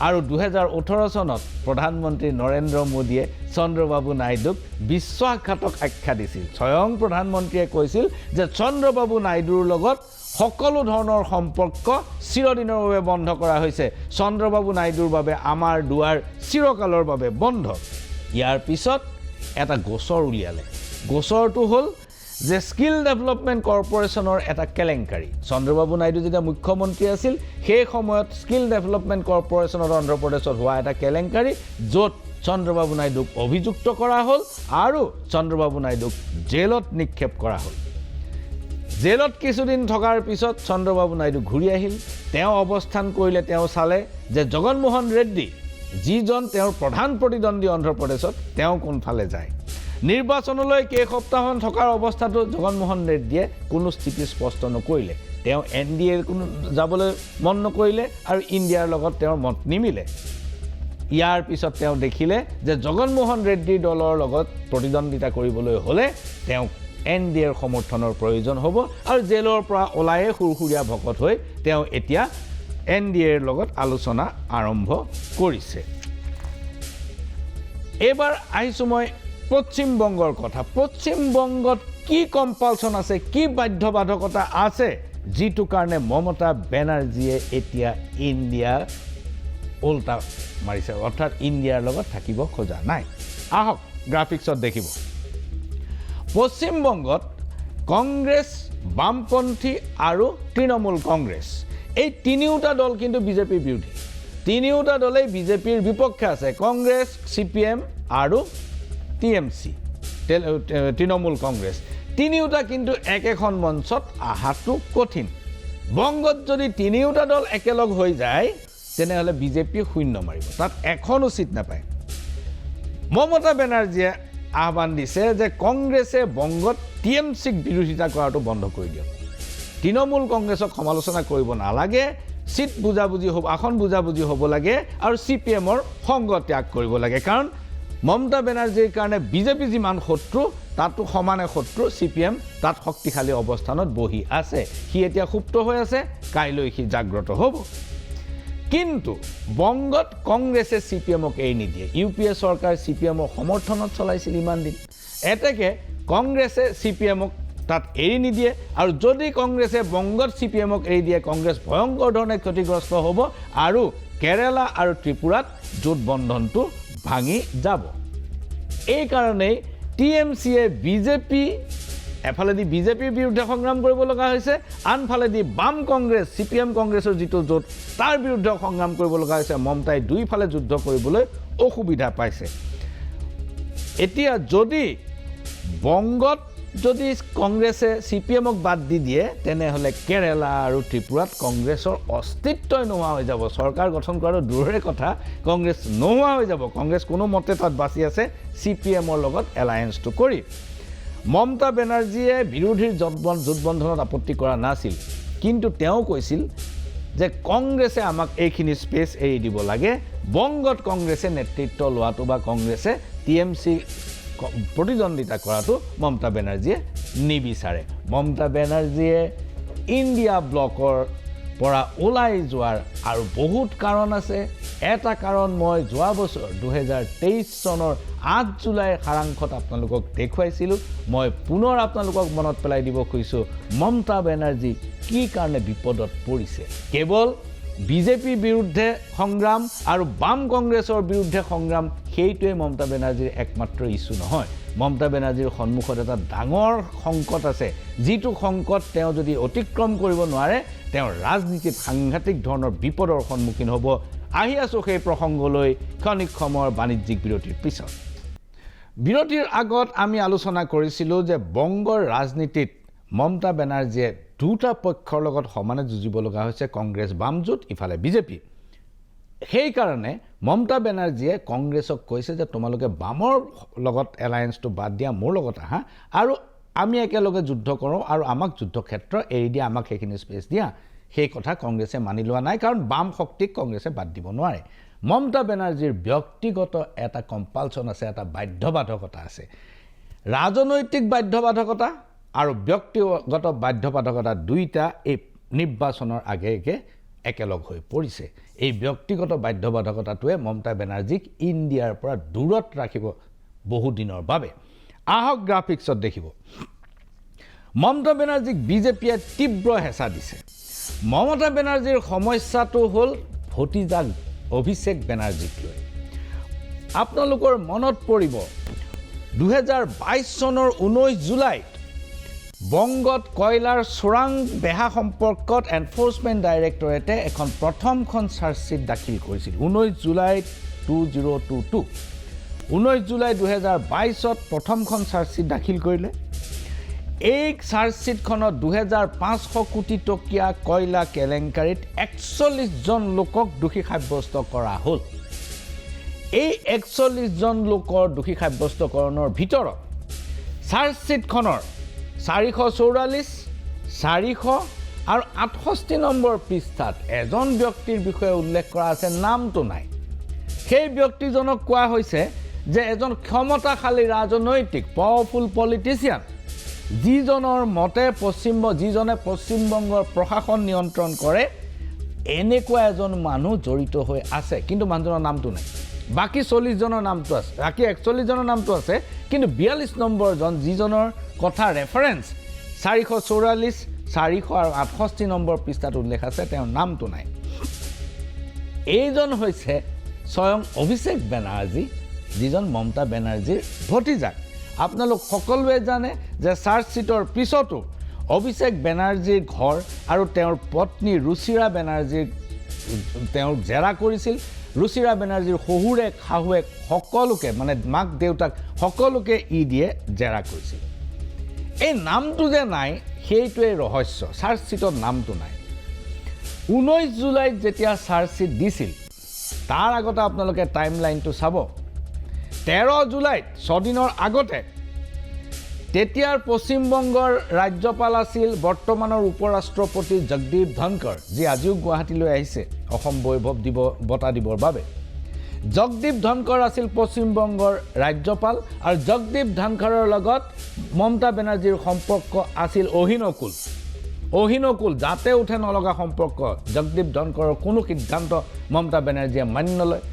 আৰু 2018 চনত প্ৰধানমন্ত্ৰী নৰেন্দ্ৰ মোদীয়ে চন্দ্ৰবাবু নাইডুক বিশ্বাসঘাতক আখ্যা দিছিল। স্বয়ং প্ৰধানমন্ত্ৰীয়ে কৈছিল যে চন্দ্ৰবাবু নাইডুৰ লগত সকলো ধৰণৰ সম্পৰ্ক চিৰদিনৰ বাবে বন্ধ কৰা হৈছে। চন্দ্ৰবাবু নাইডুৰ বাবে আমাৰ দুৱাৰ চিৰকালৰ বাবে বন্ধ। ইয়াৰ পিছত এটা গোচৰ উলিয়ালে। গোচৰটো হ'ল যে স্কিল ডেভেলপমেণ্ট কৰ্পোৰেশ্যনৰ এটা কেলেংকাৰী। চন্দ্ৰবাবু নাইডু যেতিয়া মুখ্যমন্ত্ৰী আছিল সেই সময়ত স্কিল ডেভেলপমেণ্ট কৰ্পোৰেশ্যনত অন্ধ্ৰপ্ৰদেশত হোৱা এটা কেলেংকাৰী, য'ত চন্দ্ৰবাবু নাইডুক অভিযুক্ত কৰা হ'ল আৰু চন্দ্ৰবাবু নাইডুক জেলত নিক্ষেপ কৰা হ'ল। জেলত কিছুদিন থকাৰ পিছত চন্দ্ৰবাবু নাইডু ঘূৰি আহিল। তেওঁ অৱস্থান কৰিলে, তেওঁ চালে যে জগনমোহন ৰেড্ডী যিজন তেওঁৰ প্ৰধান প্ৰতিদ্বন্দ্বী অন্ধ্ৰপ্ৰদেশত, তেওঁ কোনফালে যায়। নিৰ্বাচনলৈ কেইসপ্তাহমান থকাৰ অৱস্থাতো জগনমোহন ৰেড্ডীয়ে কোনো স্থিতি স্পষ্ট নকৰিলে। তেওঁ NDA কোনো যাবলৈ মন নকৰিলে আৰু ইণ্ডিয়াৰ লগত তেওঁৰ মত নিমিলে। ইয়াৰ পিছত তেওঁ দেখিলে যে জগনমোহন ৰেড্ডীৰ দলৰ লগত প্ৰতিদ্বন্দ্বিতা কৰিবলৈ হ'লে তেওঁক NDAৰ সমৰ্থনৰ প্ৰয়োজন হ'ব আৰু জেলৰ পৰা ওলায়ে সুৰসুৰীয়া ভকত হৈ তেওঁ এতিয়া NDAৰ লগত আলোচনা আৰম্ভ কৰিছে। এইবাৰ আহিছোঁ মই পশ্চিম বংগৰ কথা। পশ্চিম বংগত কি কম্পালচন আছে, কি বাধ্যবাধকতা আছে, যিটো কাৰণে মমতা বেনাৰ্জীয়ে এতিয়া ইণ্ডিয়া উল্টা মাৰিছে, অৰ্থাৎ ইণ্ডিয়াৰ লগত থাকিব খোজা নাই। আহক গ্ৰাফিক্সত দেখিব। পশ্চিম বংগত কংগ্ৰেছ, বামপন্থী আৰু তৃণমূল কংগ্ৰেছ এই তিনিওটা দল কিন্তু বিজেপিৰ বিৰোধী। তিনিওটা দলেই বিজেপিৰ বিপক্ষে আছে। কংগ্ৰেছ, CPM আৰু TMC, তৃণমূল কংগ্ৰেছ, তিনিওটা কিন্তু একেখন মঞ্চত অহাটো কঠিন। বংগত যদি তিনিওটা দল একেলগ হৈ যায় তেনেহ'লে বিজেপিয়ে শূন্য মাৰিব, তাত এখনো চিট নাপায়। মমতা বেনাৰ্জীয়ে আহ্বান দিছে যে কংগ্ৰেছে বংগত TMCক বিৰোধিতা কৰাটো বন্ধ কৰি দিয়ক। তৃণমূল কংগ্ৰেছক সমালোচনা কৰিব নালাগে, চিট বুজাবুজি হ'ব, আসন বুজাবুজি হ'ব লাগে আৰু CPMৰ সংগ ত্যাগ কৰিব লাগে। কাৰণ মমতা বেনাৰ্জীৰ কাৰণে বিজেপি যিমান শত্ৰু তাতো সমানে শত্ৰু CPM তাত শক্তিশালী অৱস্থানত বহি আছে। সি এতিয়া সুপ্ত হৈ আছে, কাইলৈ সি জাগ্ৰত হ'ব। কিন্তু বংগত কংগ্ৰেছে CPMক এৰি নিদিয়ে। UPA চৰকাৰ CPMৰ সমৰ্থনত চলাইছিল ইমান দিন। এতেকে কংগ্ৰেছে CPMক তাত এৰি নিদিয়ে আৰু যদি কংগ্ৰেছে বংগত CPMক এৰি দিয়ে কংগ্ৰেছ ভয়ংকৰ ধৰণে ক্ষতিগ্ৰস্ত হ'ব আৰু কেৰালা আৰু ত্ৰিপুৰাত জোট বন্ধনটো ভাঙি যাব। এই কাৰণেই TMCয়ে বিজেপি এফালেদি বিজেপিৰ বিৰুদ্ধে সংগ্ৰাম কৰিব লগা হৈছে, আনফালেদি বাম কংগ্ৰেছ, CPM কংগ্ৰেছৰ যিটো জোট তাৰ বিৰুদ্ধে সংগ্ৰাম কৰিব লগা হৈছে। মমতাই দুইফালে যুদ্ধ কৰিবলৈ অসুবিধা পাইছে। এতিয়া যদি বংগত যদি কংগ্ৰেছে CPMক বাদ দি দিয়ে তেনেহ'লে কেৰালা আৰু ত্ৰিপুৰাত কংগ্ৰেছৰ অস্তিত্বই নোহোৱা হৈ যাব। চৰকাৰ গঠন কৰাটো দূৰৰে কথা, কংগ্ৰেছ নোহোৱা হৈ যাব। কংগ্ৰেছ কোনো মতে তাত বাচি আছে CPMৰ লগত এলায়েন্সটো কৰি। মমতা বেনাৰ্জীয়ে বিৰোধীৰ জোটবন্ধনত আপত্তি কৰা নাছিল, কিন্তু তেওঁ কৈছিল যে কংগ্ৰেছে আমাক এইখিনি স্পেচ এৰি দিব লাগে বংগত কংগ্ৰেছে নেতৃত্ব লোৱাটো বা কংগ্ৰেছে টিএমচি প্ৰতিদ্বন্দ্বিতা কৰাটো মমতা বেনাৰ্জীয়ে নিবিচাৰে মমতা বেনাৰ্জীয়ে ইণ্ডিয়া ব্লকৰ পৰা ওলাই যোৱাৰ আৰু বহুত কাৰণ আছে এটা কাৰণ মই যোৱা বছৰ 2023 চনৰ 8 জুলাইৰ সাৰাংশত আপোনালোকক দেখুৱাইছিলোঁ মই পুনৰ আপোনালোকক মনত পেলাই দিব খুজিছোঁ মমতা বেনাৰ্জী কি কাৰণে বিপদত পৰিছে কেৱল বিজেপি বিৰুদ্ধে সংগ্ৰাম আৰু বাম কংগ্ৰেছৰ বিৰুদ্ধে সংগ্ৰাম সেইটোৱে মমতা বেনাৰ্জীৰ একমাত্ৰ ইস্যু নহয় মমতা বেনাৰ্জীৰ সন্মুখত এটা ডাঙৰ সংকট আছে যিটো সংকট তেওঁ যদি অতিক্ৰম কৰিব নোৱাৰে তেওঁ ৰাজনীতিত সাংঘাতিক ধৰণৰ বিপদৰ সন্মুখীন হ'ব আহি আছো সেই প্ৰসংগলৈ ক্ষণিক সময়ৰ বাণিজ্যিক বিৰতিৰ পিছত বিৰতিৰ আগত আমি আলোচনা কৰিছিলোঁ যে বংগৰ ৰাজনীতিত মমতা বেনাৰ্জীয়ে দুটা পক্ষৰ লগত সমানে যুঁজিব লগা হৈছে কংগ্ৰেছ বামজোঁট ইফালে বিজেপি সেইকাৰণে মমতা বেনাৰ্জীয়ে কংগ্ৰেছক কৈছে যে তোমালোকে বামৰ লগত এলায়েন্সটো বাদ দিয়া মোৰ লগত আহা আৰু আমি একেলগে যুদ্ধ কৰোঁ আৰু আমাক যুদ্ধক্ষেত্ৰ এৰি দিয়া আমাক সেইখিনি স্পেচ দিয়া সেই কথা কংগ্ৰেছে মানি লোৱা নাই কাৰণ বাম শক্তিক কংগ্ৰেছে বাদ দিব নোৱাৰে মমতা বেনাৰ্জীৰ ব্যক্তিগত এটা কম্পালচন আছে এটা বাধ্যবাধকতা আছে ৰাজনৈতিক বাধ্যবাধকতা আৰু ব্যক্তিগত বাধ্যবাধকতা দুইটা এই নিৰ্বাচনৰ আগে একেলগ হৈ পৰিছে এই ব্যক্তিগত বাধ্যবাধকতাটোৱে মমতা বেনাৰ্জীক ইণ্ডিয়াৰ পৰা দূৰত ৰাখিব বহু দিনৰ বাবে আহক গ্ৰাফিক্সত দেখিব মমতা বেনাৰ্জীক বিজেপিয়ে তীব্ৰ হেঁচা দিছে মমতা বেনাৰ্জীৰ সমস্যাটো হ'ল ভতিজাক অভিষেক বেনাৰ্জীক লৈ আপোনালোকৰ মনত পৰিব 2022 চনৰ 19 জুলাইত বংগত কয়লাৰ চোৰাং বেহা সম্পৰ্কত এনফৰ্চমেণ্ট ডাইৰেক্টৰেটে এখন প্ৰথমখন চাৰ্জশ্বীট দাখিল কৰিছিল 19 জুলাই 2022 19 জুলাই 2022ত প্ৰথমখন চাৰ্জশ্বীট দাখিল কৰিলে এই চাৰ্জশ্বীটখনত 2500 কোটি টকীয়া কয়লা কেলেংকাৰীত 41 জন লোকক দোষী সাব্যস্ত কৰা হ'ল এই 41 জন লোকৰ দোষী সাব্যস্তকৰণৰ ভিতৰত চাৰ্জশ্বীটখনৰ 444, 400 আৰু 68 নম্বৰ পৃষ্ঠাত এজন ব্যক্তিৰ বিষয়ে উল্লেখ কৰা আছে নামটো নাই সেই ব্যক্তিজনক কোৱা হৈছে যে এজন ক্ষমতাশালী ৰাজনৈতিক পাৱাৰফুল পলিটিচিয়ান যিজনৰ মতে যিজনে পশ্চিমবংগৰ প্ৰশাসন নিয়ন্ত্ৰণ কৰে এনেকুৱা এজন মানুহ জড়িত হৈ আছে কিন্তু মানুহজনৰ নামটো নাই বাকি 40 জনৰ নামটো আছে বাকি 41 জনৰ নামটো আছে কিন্তু 42 নম্বৰজন যিজনৰ কথা ৰেফাৰেন্স 444, 400 আৰু 68 নম্বৰ পৃষ্ঠাত উল্লেখ আছে তেওঁৰ নামটো নাই এইজন হৈছে স্বয়ং অভিষেক বেনাৰ্জী যিজন মমতা বেনাৰ্জীৰ ভতিজাক আপোনালোক সকলোৱে জানে যে চাৰ্জশ্বীটৰ পিছতো অভিষেক বেনাৰ্জীৰ ঘৰ আৰু তেওঁৰ পত্নী ৰুচিৰা বেনাৰ্জীৰ তেওঁ জেৰা কৰিছিল ৰুচিৰা বেনাৰ্জীৰ শহুৰেক শাহুৱেক সকলোকে মানে মাক দেউতাক সকলোকে ইডিয়ে জেৰা কৰিছিল এই নামটো যে নাই সেইটোৱে ৰহস্য চাৰ্জশ্বীটত নামটো নাই 19 জুলাইত যেতিয়া চাৰ্জশ্বীট দিছিল তাৰ আগতে আপোনালোকে টাইমলাইনটো চাব 13 জুলাইত 6 দিনৰ আগতে তেতিয়াৰ পশ্চিমবংগৰ ৰাজ্যপাল আছিল বৰ্তমানৰ উপৰাষ্ট্ৰপতি জগদীপ ধনখৰ যি আজিও গুৱাহাটীলৈ আহিছে অসম বৈভৱ বঁটা দিবৰ বাবে জগদীপ ধনখৰ আছিল পশ্চিমবংগৰ ৰাজ্যপাল আৰু জগদীপ ধনখৰৰ লগত মমতা বেনাৰ্জীৰ সম্পৰ্ক আছিল অহিনকুল যাতে উঠে নলগা সম্পৰ্ক জগদীপ ধনখৰৰ কোনো সিদ্ধান্ত মমতা বেনাৰ্জীয়ে মানি নলয়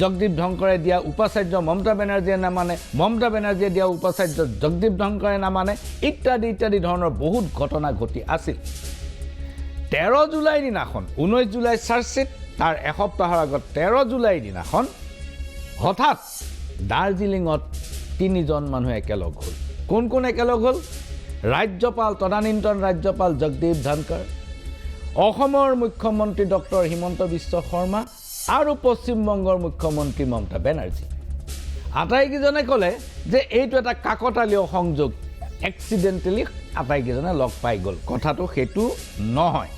জগদীপ ধনখৰে দিয়া উপাচাৰ্য মমতা বেনাৰ্জীয়ে নামানে মমতা বেনাৰ্জীয়ে দিয়া উপাচাৰ্য জগদীপ ধনখৰে নামানে ইত্যাদি ধৰণৰ বহুত ঘটনা ঘটি আছিল 13 জুলাই দিনাখন 19 জুলাই চাৰ্জশ্বীট তাৰ এসপ্তাহৰ আগত 13 জুলাই দিনাখন হঠাৎ দাৰ্জিলিঙত 3 জন মানুহ একেলগ হ'ল কোন একেলগ হ'ল ৰাজ্যপাল তদানীন্তন ৰাজ্যপাল জগদীপ ধনখৰ অসমৰ মুখ্যমন্ত্ৰী ডক্টৰ হিমন্ত বিশ্ব শৰ্মা আৰু পশ্চিমবংগৰ মুখ্যমন্ত্ৰী মমতা বেনাৰ্জী আটাইকেইজনে ক'লে যে এইটো এটা কাকতালীয় সংযোগ এক্সিডেণ্টেলি আটাইকেইজনে লগ পাই গ'ল কথাটো সেইটো নহয়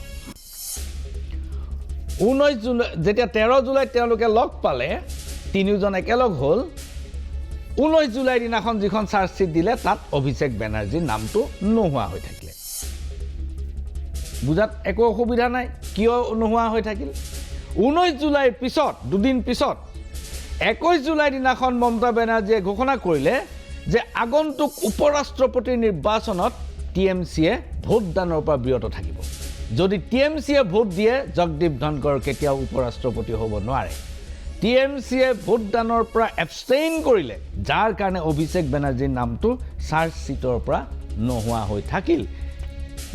19 জুলাই যেতিয়া 13 জুলাইত তেওঁলোকে লগ পালে তিনিজন একেলগ হ'ল 19 জুলাই দিনাখন যিখন চাৰ্জশ্বীট দিলে তাত অভিষেক বেনাৰ্জীৰ নামটো নোহোৱা হৈ থাকিলে বুজাত একো অসুবিধা নাই কিয় নোহোৱা হৈ থাকিল 19 জুলাইৰ পিছত দুদিন পিছত 21 জুলাই দিনাখন মমতা বেনাৰ্জীয়ে ঘোষণা কৰিলে যে আগন্তুক উপৰাষ্ট্ৰপতিৰ নিৰ্বাচনত টিএমচিয়ে ভোটদানৰ পৰা বিৰত থাকিব যদি টিএমচিয়ে ভোট দিয়ে জগদীপ ধনখৰ কেতিয়াও উপৰাষ্ট্ৰপতি হ'ব নোৱাৰে টিএমচিয়ে ভোটদানৰ পৰা এবষ্টেইন কৰিলে যাৰ কাৰণে অভিষেক বেনাৰ্জীৰ নামটো চাৰ্জ চিটৰ পৰা নোহোৱা হৈ থাকিল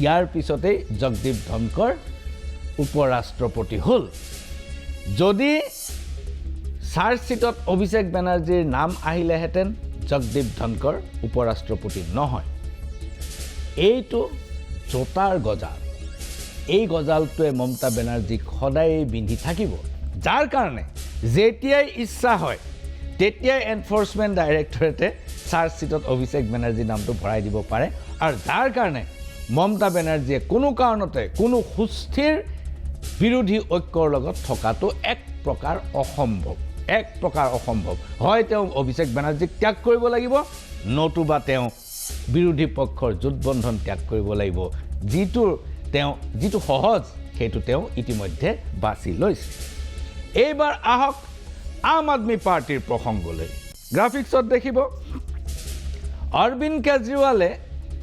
ইয়াৰ পিছতেই জগদীপ ধনখৰ উপৰাষ্ট্ৰপতি হ'ল যদি চাৰ্জ চিটত অভিষেক বেনাৰ্জীৰ নাম আহিলেহেঁতেন জগদীপ ধনখৰ উপৰাষ্ট্ৰপতি নহয় এইটো জোতাৰ গজাল এই গজালটোৱে মমতা বেনাৰ্জীক সদায় বিন্ধি থাকিব যাৰ কাৰণে যেতিয়াই ইচ্ছা হয় তেতিয়াই এনফৰ্চমেণ্ট ডাইৰেক্টৰেটে চাৰ্জ চিটত অভিষেক বেনাৰ্জীৰ নামটো ভৰাই দিব পাৰে আৰু যাৰ কাৰণে মমতা বেনাৰ্জীয়ে কোনো কাৰণতে কোনো সুস্থিৰ বিৰোধী ঐক্যৰ লগত থকাটো এক প্ৰকাৰ অসম্ভৱ হয় তেওঁ অভিষেক বেনাৰ্জীক ত্যাগ কৰিব লাগিব নতুবা তেওঁ বিৰোধী পক্ষৰ জোটবন্ধন ত্যাগ কৰিব লাগিব যিটো সহজ সেইটো তেওঁ ইতিমধ্যে বাছি লৈছে এইবাৰ আহক আম আদমি পাৰ্টিৰ প্ৰসংগলৈ গ্ৰাফিক্সত দেখিব অৰবিন্দ কেজৰিৱালে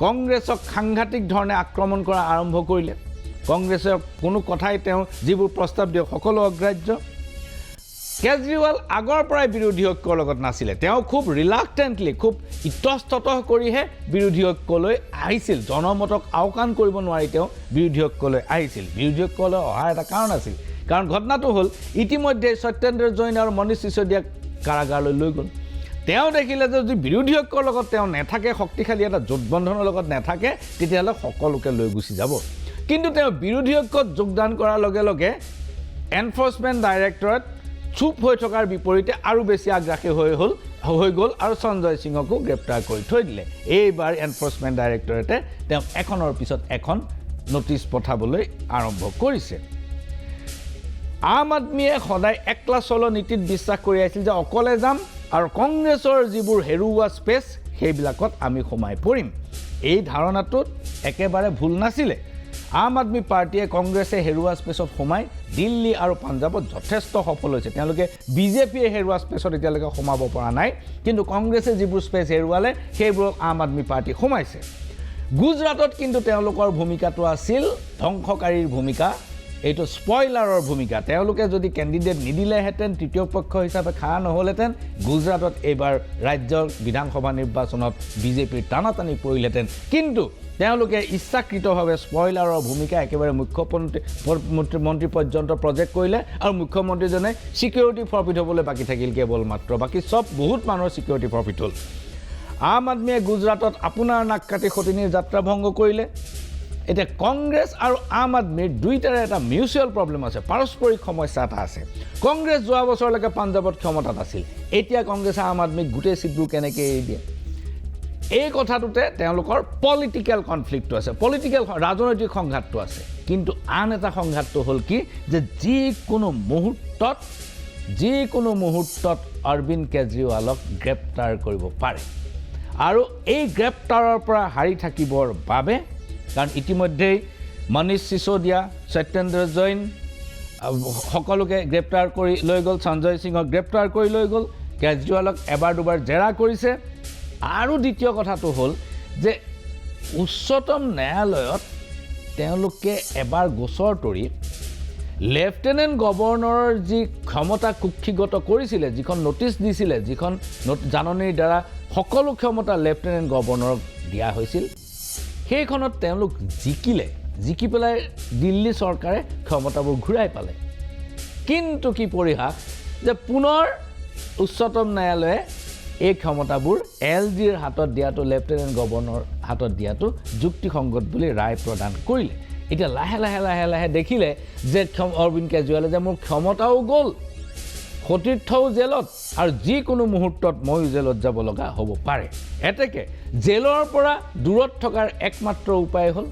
কংগ্ৰেছক সাংঘাতিক ধৰণে আক্ৰমণ কৰা আৰম্ভ কৰিলে কংগ্ৰেছৰ কোনো কথাই তেওঁ যিবোৰ প্ৰস্তাৱ দিয়ে সকলো অগ্ৰাহ্য কেজৰিৱাল আগৰ পৰাই বিৰোধী ঐক্যৰ লগত নাছিলে তেওঁ খুব ৰিলাক্টেণ্টলি খুব ইতস্ততঃ কৰিহে বিৰোধী ঐক্যলৈ আহিছিল জনমতক আওকাণ কৰিব নোৱাৰি তেওঁ বিৰোধী ঐক্যলৈ আহিছিল বিৰোধী ঐক্যলৈ অহাৰ এটা কাৰণ আছিল কাৰণ ঘটনাটো হ'ল ইতিমধ্যে সত্যেন্দ্ৰ জৈন আৰু মনীষ সিসোদিয়াক কাৰাগাৰলৈ লৈ গ'ল তেওঁ দেখিলে যে যদি বিৰোধী ঐক্যৰ লগত তেওঁ নেথাকে শক্তিশালী এটা জোটবন্ধনৰ লগত নেথাকে তেতিয়াহ'লে সকলোকে লৈ গুচি যাব কিন্তু তেওঁ বিৰোধী ঐক্যত যোগদান কৰাৰ লগে লগে এনফৰ্চমেণ্ট ডাইৰেক্টৰেট চুপ হৈ থকাৰ বিপৰীতে আৰু বেছি আগ্ৰাসী হৈ গ'ল আৰু সঞ্জয় সিঙকো গ্ৰেপ্তাৰ কৰি থৈ দিলে এইবাৰ এনফৰ্চমেণ্ট ডাইৰেক্টৰেটে তেওঁ এখনৰ পিছত এখন নটিচ পঠাবলৈ আৰম্ভ কৰিছে আম আদমিয়ে সদায় একলা চলো নীতিত বিশ্বাস কৰি আহিছিল যে অকলে যাম আৰু কংগ্ৰেছৰ যিবোৰ হেৰুওৱা স্পেচ সেইবিলাকত আমি সোমাই পৰিম এই ধাৰণাটোত একেবাৰে ভুল নাছিলে আম আদমি পাৰ্টিয়ে কংগ্ৰেছে হেৰুওৱা স্পেচত সোমাই দিল্লী আৰু পাঞ্জাবত যথেষ্ট সফল হৈছে তেওঁলোকে বিজেপিয়ে হেৰুওৱা স্পেচত এতিয়ালৈকে সোমাব পৰা নাই কিন্তু কংগ্ৰেছে যিবোৰ স্পেচ হেৰুৱালে সেইবোৰত আম আদমি পাৰ্টি সোমাইছে গুজৰাটত কিন্তু তেওঁলোকৰ ভূমিকাটো আছিল ধ্বংসকাৰীৰ ভূমিকা এইটো স্পইলাৰৰ ভূমিকা তেওঁলোকে যদি কেণ্ডিডেট নিদিলেহেঁতেন তৃতীয় পক্ষ হিচাপে খাৰা নহ'লহেঁতেন গুজৰাটত এইবাৰ ৰাজ্যৰ বিধানসভা নিৰ্বাচনত বিজেপিৰ টানাটানি পৰিলেহেঁতেন কিন্তু তেওঁলোকে ইচ্ছাকৃতভাৱে স্পইলাৰৰ ভূমিকা একেবাৰে মুখ্যমন্ত্ৰী পৰ্যন্ত প্ৰজেক্ট কৰিলে আৰু মুখ্যমন্ত্ৰীজনে ছিকিউৰিটি ফৰফিট হ'বলৈ বাকী থাকিল কেৱল মাত্ৰ বাকী চব বহুত মানুহৰ ছিকিউৰিটি ফৰফিট হ'ল আম আদমিয়ে গুজৰাটত আপোনাৰ নাক কাটি সতিনীৰ যাত্ৰা ভংগ কৰিলে এতিয়া কংগ্ৰেছ আৰু আম আদমিৰ দুইটাৰে এটা মিউচুৱেল প্ৰব্লেম আছে পাৰস্পৰিক সমস্যা এটা আছে কংগ্ৰেছ যোৱা বছৰলৈকে পাঞ্জাবত ক্ষমতাত আছিল এতিয়া কংগ্ৰেছে আম আদমিক গোটেই চিটবোৰ কেনেকৈ এৰি দিয়ে এই কথাটোতে তেওঁলোকৰ পলিটিকেল কনফ্লিক্টটো আছে ৰাজনৈতিক সংঘাতটো আছে কিন্তু আন এটা সংঘাতটো হ'ল কি যে যিকোনো মুহূৰ্তত অৰবিন্দ কেজৰিৱালক গ্ৰেপ্তাৰ কৰিব পাৰে আৰু এই গ্ৰেপ্তাৰৰ পৰা হাৰি থাকিবৰ বাবে কাৰণ ইতিমধ্যেই মনীষ সিসোদিয়া সত্যেন্দ্ৰ জৈন সকলোকে গ্ৰেপ্তাৰ কৰি লৈ গ'ল সঞ্জয় সিঙক গ্ৰেপ্তাৰ কৰি লৈ গ'ল কেজৰিৱালক এবাৰ দুবাৰ জেৰা কৰিছে আৰু দ্বিতীয় কথাটো হ'ল যে উচ্চতম ন্যায়ালয়ত তেওঁলোকে এবাৰ গোচৰ তৰি লেফটেনেণ্ট গভৰ্ণৰৰ যি ক্ষমতা কুক্ষিগত কৰিছিলে যিখন নটিচ দিছিলে যিখন জাননীৰ দ্বাৰা সকলো ক্ষমতা লেফটেনেণ্ট গভৰ্ণৰক দিয়া হৈছিল সেইখনত তেওঁলোক জিকি পেলাই দিল্লী চৰকাৰে ক্ষমতাবোৰ ঘূৰাই পালে কিন্তু কি পৰিহাস যে পুনৰ উচ্চতম ন্যায়ালয়ে এই ক্ষমতাবোৰ এলজিৰ হাতত দিয়াটো লেফটেনেণ্ট গভৰ্ণৰৰ হাতত দিয়াটো যুক্তিসংগত বুলি ৰায় প্ৰদান কৰিলে এতিয়া লাহে লাহে দেখিলে যে অৰবিন্দ কেজৰিৱালে যে মোৰ ক্ষমতাও গ'ল সতীৰ্থও জেলত আৰু যিকোনো মুহূৰ্তত ময়ো জেলত যাব লগা হ'ব পাৰে এতেকে জেলৰ পৰা দূৰত থকাৰ একমাত্ৰ উপায় হ'ল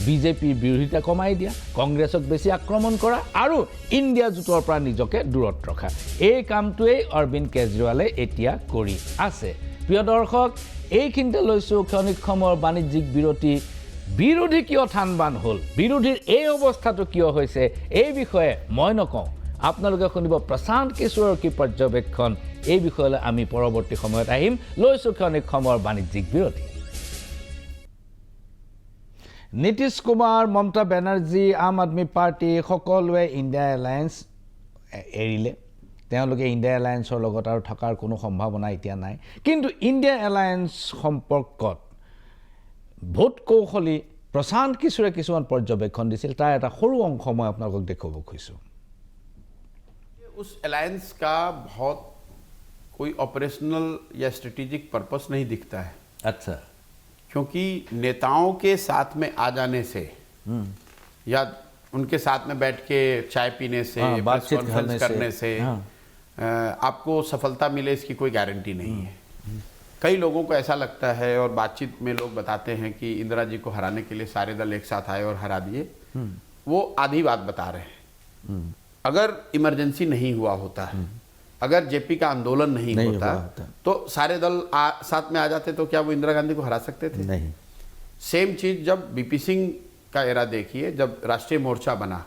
বিজেপিৰ বিৰোধিতা কমাই দিয়া কংগ্ৰেছক বেছি আক্ৰমণ কৰা আৰু ইণ্ডিয়া জোঁটৰ পৰা নিজকে দূৰত ৰখা এই কামটোৱেই অৰবিন্দ কেজৰিৱালে এতিয়া কৰি আছে প্ৰিয় দৰ্শক এইখিনিতে লৈছোঁ ক্ষণিক সময়ৰ বাণিজ্যিক বিৰতি বিৰোধী কিয় থানবান হ'ল, বিৰোধীৰ এই অৱস্থাটো কিয় হৈছে, এই বিষয়ে মই নকওঁ, আপোনালোকে শুনিব প্ৰশান্ত কিশোৰৰ কি পৰ্যবেক্ষণ। এই বিষয়লৈ আমি পৰৱৰ্তী সময়ত আহিম। লৈছোঁ ক্ষণিক সময়ৰ বাণিজ্যিক বিৰতি। নীতিশ কুমাৰ, মমতা বেনাৰ্জী, আম আদমি পাৰ্টি সকলোৱে ইণ্ডিয়া এলায়েন্স এৰিলে। তেওঁলোকে ইণ্ডিয়া এলায়েন্সৰ লগত আৰু থকাৰ কোনো সম্ভাৱনা এতিয়া নাই। কিন্তু ইণ্ডিয়া এলায়েন্স সম্পৰ্কত ভোট কৌশলী প্ৰশান্ত কিশোৰে কিছুমান পৰ্যবেক্ষণ দিছিল। তাৰ এটা সৰু অংশ মই আপোনালোকক দেখুৱাব খুজিছোঁ। उस अलायंस का बहुत कोई ऑपरेशनल या स्ट्रेटेजिक पर्पस नहीं दिखता है, আচ্ছা, क्योंकि नेताओं के साथ में आ जाने से या उनके साथ में बैठ के चाय पीने से, हाँ, प्रेस बातचीत कॉन्फ्रेंस करने से हाँ। आपको सफलता मिले इसकी कोई गारंटी नहीं है। कई लोगों को ऐसा लगता है और बातचीत में लोग बताते हैं कि इंदिरा जी को हराने के लिए सारे दल एक साथ आए और हरा दिए। वो आधी बात बता रहे हैं। अगर इमरजेंसी नहीं हुआ होता, अगर जेपी का आंदोलन नहीं होता तो सारे दल साथ में आ जाते, तो क्या वो इंदिरा गांधी को हरा सकते थे? नहीं। सेम चीज जब बीपी सिंह का एरा देखिए, जब राष्ट्रीय मोर्चा बना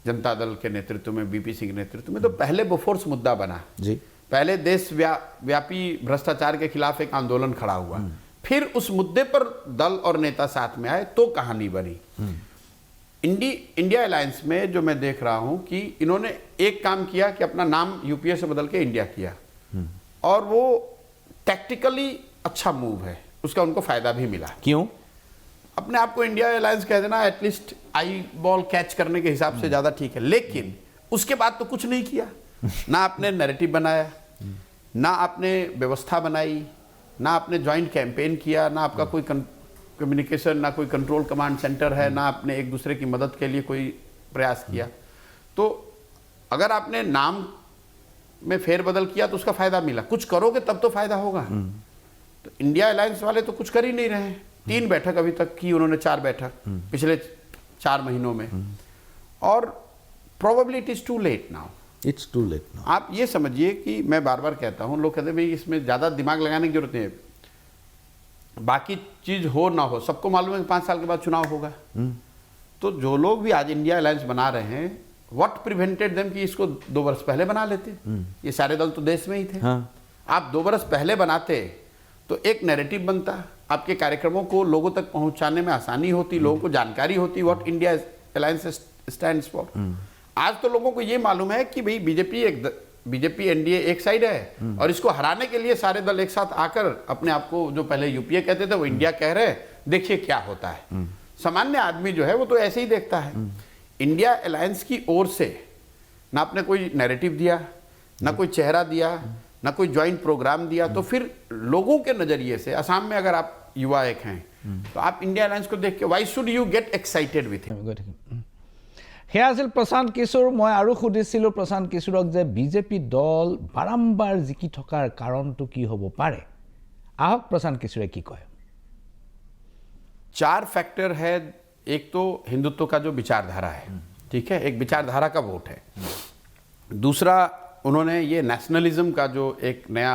जनता दल के नेतृत्व में, बीपी सिंह के नेतृत्व में, तो पहले बोफोर्स मुद्दा बना जी, पहले देश व्यापी भ्रष्टाचार के खिलाफ एक आंदोलन खड़ा हुआ, फिर उस मुद्दे पर दल और नेता साथ में आए तो कहानी बनी। इंडिया अलायंस में जो मैं देख रहा हूं कि इन्होंने एक काम किया कि अपना नाम यूपीए से बदल के इंडिया किया, और वो टैक्टिकली अच्छा मूव है, उसका उनको फायदा भी मिला। क्यों? अपने आप को इंडिया अलायंस कह देना एटलीस्ट आई बॉल कैच करने के हिसाब से ज्यादा ठीक है, लेकिन उसके बाद तो कुछ नहीं किया। ना आपने नैरेटिव बनाया, ना आपने व्यवस्था बनाई, ना आपने ज्वाइंट कैंपेन किया, ना आपका कोई कम्युनिकेशन, ना कोई कंट्रोल कमांड सेंटर है, ना आपने एक दूसरे की मदद के लिए कोई प्रयास किया। तो अगर आपने नाम में फेरबदल किया तो उसका फायदा मिला, कुछ करोगे तब तो फायदा होगा। तो इंडिया अलायंस वाले तो कुछ कर ही नहीं रहे हैं। 3 बैठक अभी तक की उन्होंने, 4 बैठक पिछले 4 महीनों में, और probably it is too late now. It's too late now. आप ये समझिए कि मैं बार बार कहता हूं, लोग कहते हैं भाई इसमें ज्यादा दिमाग लगाने की जरूरत नहीं है, बाकी चीज हो ना हो, सबको मालूम है कि 5 साल के बाद चुनाव होगा। तो जो लोग भी आज इंडिया अलायंस बना रहे हैं, व्हाट प्रिवेंटेड देम कि इसको 2 वर्ष पहले बना लेते? ये सारे दल तो देश में ही थे। हाँ। आप 2 वर्ष पहले बनाते तो एक नैरेटिव बनता, आपके कार्यक्रमों को लोगों तक पहुंचाने में आसानी होती, लोगों को जानकारी होती what India alliance stands for. आज तो लोगों को ये मालूम है कि भाई बीजेपी एनडीए एक साइड है, और इसको हराने के लिए सारे दल एक साथ आकर अपने आप को, जो पहले यूपीए कहते थे वो इंडिया कह रहे हैं, देखिए क्या होता है। सामान्य आदमी जो है वो तो ऐसे ही देखता है। इंडिया अलायंस की ओर से ना आपने कोई नैरेटिव दिया, ना कोई चेहरा दिया, ना कोई ज्वाइंट प्रोग्राम दिया, तो फिर लोगों के नजरिए से, असम में अगर आप युवा एक हैं तो आप इंडिया अलायंस को देख के why should you get excited with it? সেয়া আছিল প্ৰশান্ত কিশোৰ। মই আৰু সুধিছিলোঁ প্ৰশান্ত কিশোৰক যে বিজেপি দল বাৰম্বাৰ জিকি থকাৰ কাৰণটো কি হ'ব পাৰে। আহক প্ৰশান্ত কিশোৰে কি কয়। 4 फैक्टर है। एक तो हिंदुत्व का जो विचारधारा है, ठीक है, एक विचारधारा का वोट है। दूसरा, उन्होंने ये नेशनलिज्म का जो एक नया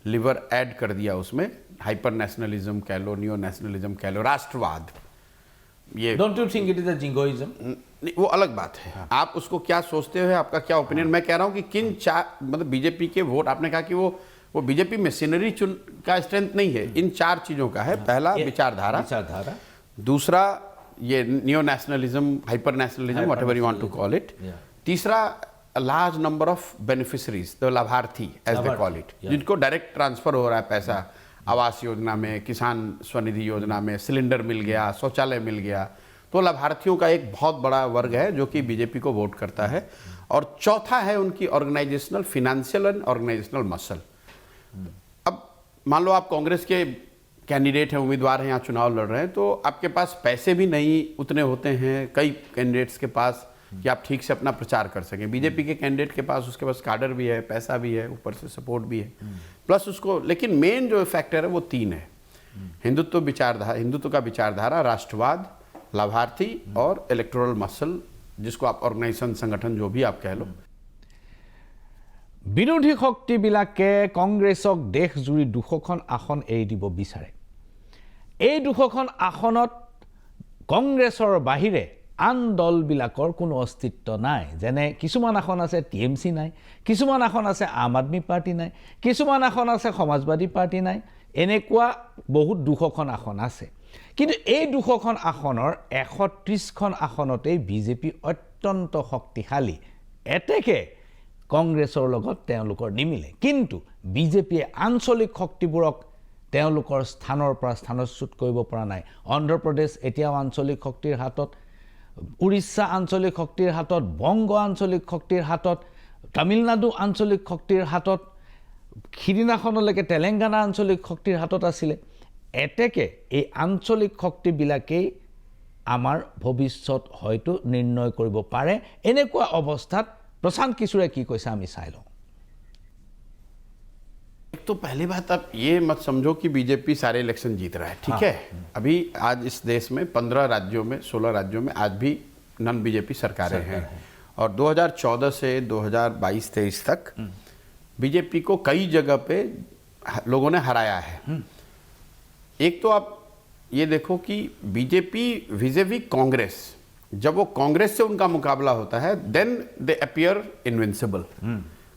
लिवर ऐड कर दिया, उसमें हाइपर नेशनलिज्म कह लो, नियो नेशनलिज्म कह लो, राष्ट्रवाद। ये don't you think it is a jingoism? वो अलग बात है। आप उसको क्या सोचते हो, आपका क्या ओपिनियन। मैं कह रहा हूं कि किन 4, मतलब बीजेपी के वोट, आपने कहा कि वो बीजेपी मशीनरी का स्ट्रेंथ नहीं है, इन 4 चीजों का है। पहला विचारधारा, दूसरा ये neo nationalism, hyper nationalism, whatever you want to call it. तीसरा, large number of beneficiaries, the लाभार्थी एज दे कॉल इट, जिनको डायरेक्ट ट्रांसफर हो रहा है पैसा, आवास योजना में, किसान स्वनिधि योजना में, सिलेंडर मिल गया, शौचालय मिल गया। तो लाभार्थियों का एक बहुत बड़ा वर्ग है जो कि बीजेपी को वोट करता है। और चौथा है उनकी organisational, financial and organisational muscle. अब मान लो आप कांग्रेस के कैंडिडेट हैं, उम्मीदवार हैं, यहाँ चुनाव लड़ रहे हैं, तो आपके पास पैसे भी नहीं उतने होते हैं कई कैंडिडेट्स के पास कि आप ठीक से अपना प्रचार कर सकें। बीजेपी के कैंडिडेट के पास, उसके पास काडर भी है, पैसा भी है, ऊपर से सपोर्ट भी है, प्लस उसको, लेकिन मेन जो फैक्टर है वो 3 है। हिंदुत्व का विचारधारा, राष्ट्रवाद, लाभार्थी, और इलेक्टोरल मसल, जिसको आप ऑर्गेनाइजेशन, संगठन, जो भी आप कह लो। বিৰোধী শক্তিবিলাকে কংগ্ৰেছক দেশজুৰি 200খন আসন এৰি দিব বিচাৰে। এই 200খন আসনত কংগ্ৰেছৰ বাহিৰে আন দলবিলাকৰ কোনো অস্তিত্ব নাই যেনে কিছুমান আসন আছে TMC নাই কিছুমান আসন আছে আম আদমি পাৰ্টি নাই কিছুমান আসন আছে সমাজবাদী পাৰ্টি নাই এনেকুৱা বহুত 200খন আসন আছে কিন্তু এই 200খন আসনৰ 130খন আসনতেই বিজেপি অত্যন্ত শক্তিশালী এতেকে কংগ্ৰেছৰ লগত তেওঁলোকৰ নিমিলে কিন্তু বিজেপিয়ে আঞ্চলিক শক্তিবোৰক তেওঁলোকৰ স্থানৰ পৰা স্থানচ্যুত কৰিব পৰা নাই অন্ধ্ৰপ্ৰদেশ এতিয়াও আঞ্চলিক শক্তিৰ হাতত উৰিষ্যা আঞ্চলিক শক্তিৰ হাতত বংগ আঞ্চলিক শক্তিৰ হাতত তামিলনাডু আঞ্চলিক শক্তিৰ হাতত খিৰিনাখনলৈকে তেলেংগানা আঞ্চলিক শক্তিৰ হাতত আছিলে এতেকে এই আঞ্চলিক শক্তিবিলাকেই আমাৰ ভৱিষ্যত হয়তো নিৰ্ণয় কৰিব পাৰে এনেকুৱা অৱস্থাত प्रशांत किशोरे की कैसा हम चाह लो एक तो पहली बात आप ये मत समझो कि बीजेपी सारे इलेक्शन जीत रहा है ठीक है अभी आज इस देश में 15 राज्यों में 16 राज्यों में आज भी नॉन बीजेपी सरकारें हैं और 2014 से 2022-23 तक बीजेपी को कई जगह पे लोगों ने हराया है एक तो आप ये देखो कि बीजेपी विज़ेवी कांग्रेस जब वो कांग्रेस से उनका मुकाबला होता है then they appear invincible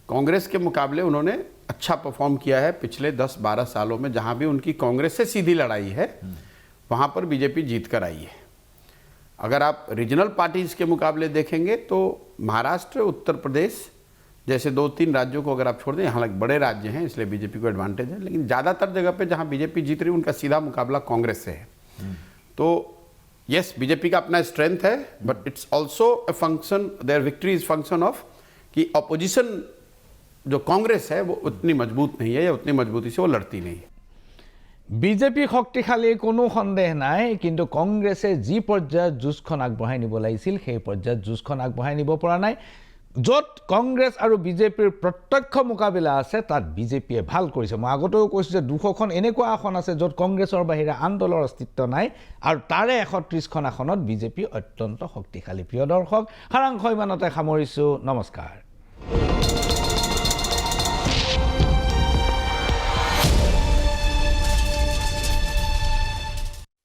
Congress के मुकाबले उन्होंने अच्छा परफॉर्म किया है पिछले 10-12 सालों में जहां भी उनकी कांग्रेस से सीधी लड़ाई है वहां पर बीजेपी जीत कर आई है अगर आप रीजनल पार्टीज के मुकाबले देखेंगे तो महाराष्ट्र उत्तर प्रदेश जैसे 2-3 राज्यों को अगर आप छोड़ दें हालांकि बड़े राज्य हैं इसलिए बीजेपी को एडवांटेज है लेकिन ज़्यादातर जगह पे जहां बीजेपी जीत रही उनका सीधा मुकाबला कांग्रेस से है तो यस बीजेपी का अपना स्ट्रेंथ है but it's also a function there victory is function of कि अपोजिशन जो कांग्रेस है वो उतनी मजबूत नहीं है या उतनी मजबूती से वो लड़ती नहीं है বিজেপি শক্তিশালী কোনো সন্দেহ নাই কিন্তু কংগ্ৰেছে যি পৰ্যায়ত যুঁজখন আগবঢ়াই নিব লাগিছিল সেই পৰ্যায়ত যুঁজখন আগবঢ়াই নিব পৰা নাই য'ত কংগ্ৰেছ আৰু বিজেপিৰ প্ৰত্যক্ষ মুকাবিলা আছে তাত বিজেপিয়ে ভাল কৰিছে মই আগতেও কৈছোঁ যে 200খন এনেকুৱা আসন আছে য'ত কংগ্ৰেছৰ বাহিৰে আন দলৰ অস্তিত্ব নাই আৰু তাৰে 130খন আসনত বিজেপি অত্যন্ত শক্তিশালী প্ৰিয় দৰ্শক সাৰাংশ ইমানতে সামৰিছোঁ নমস্কাৰ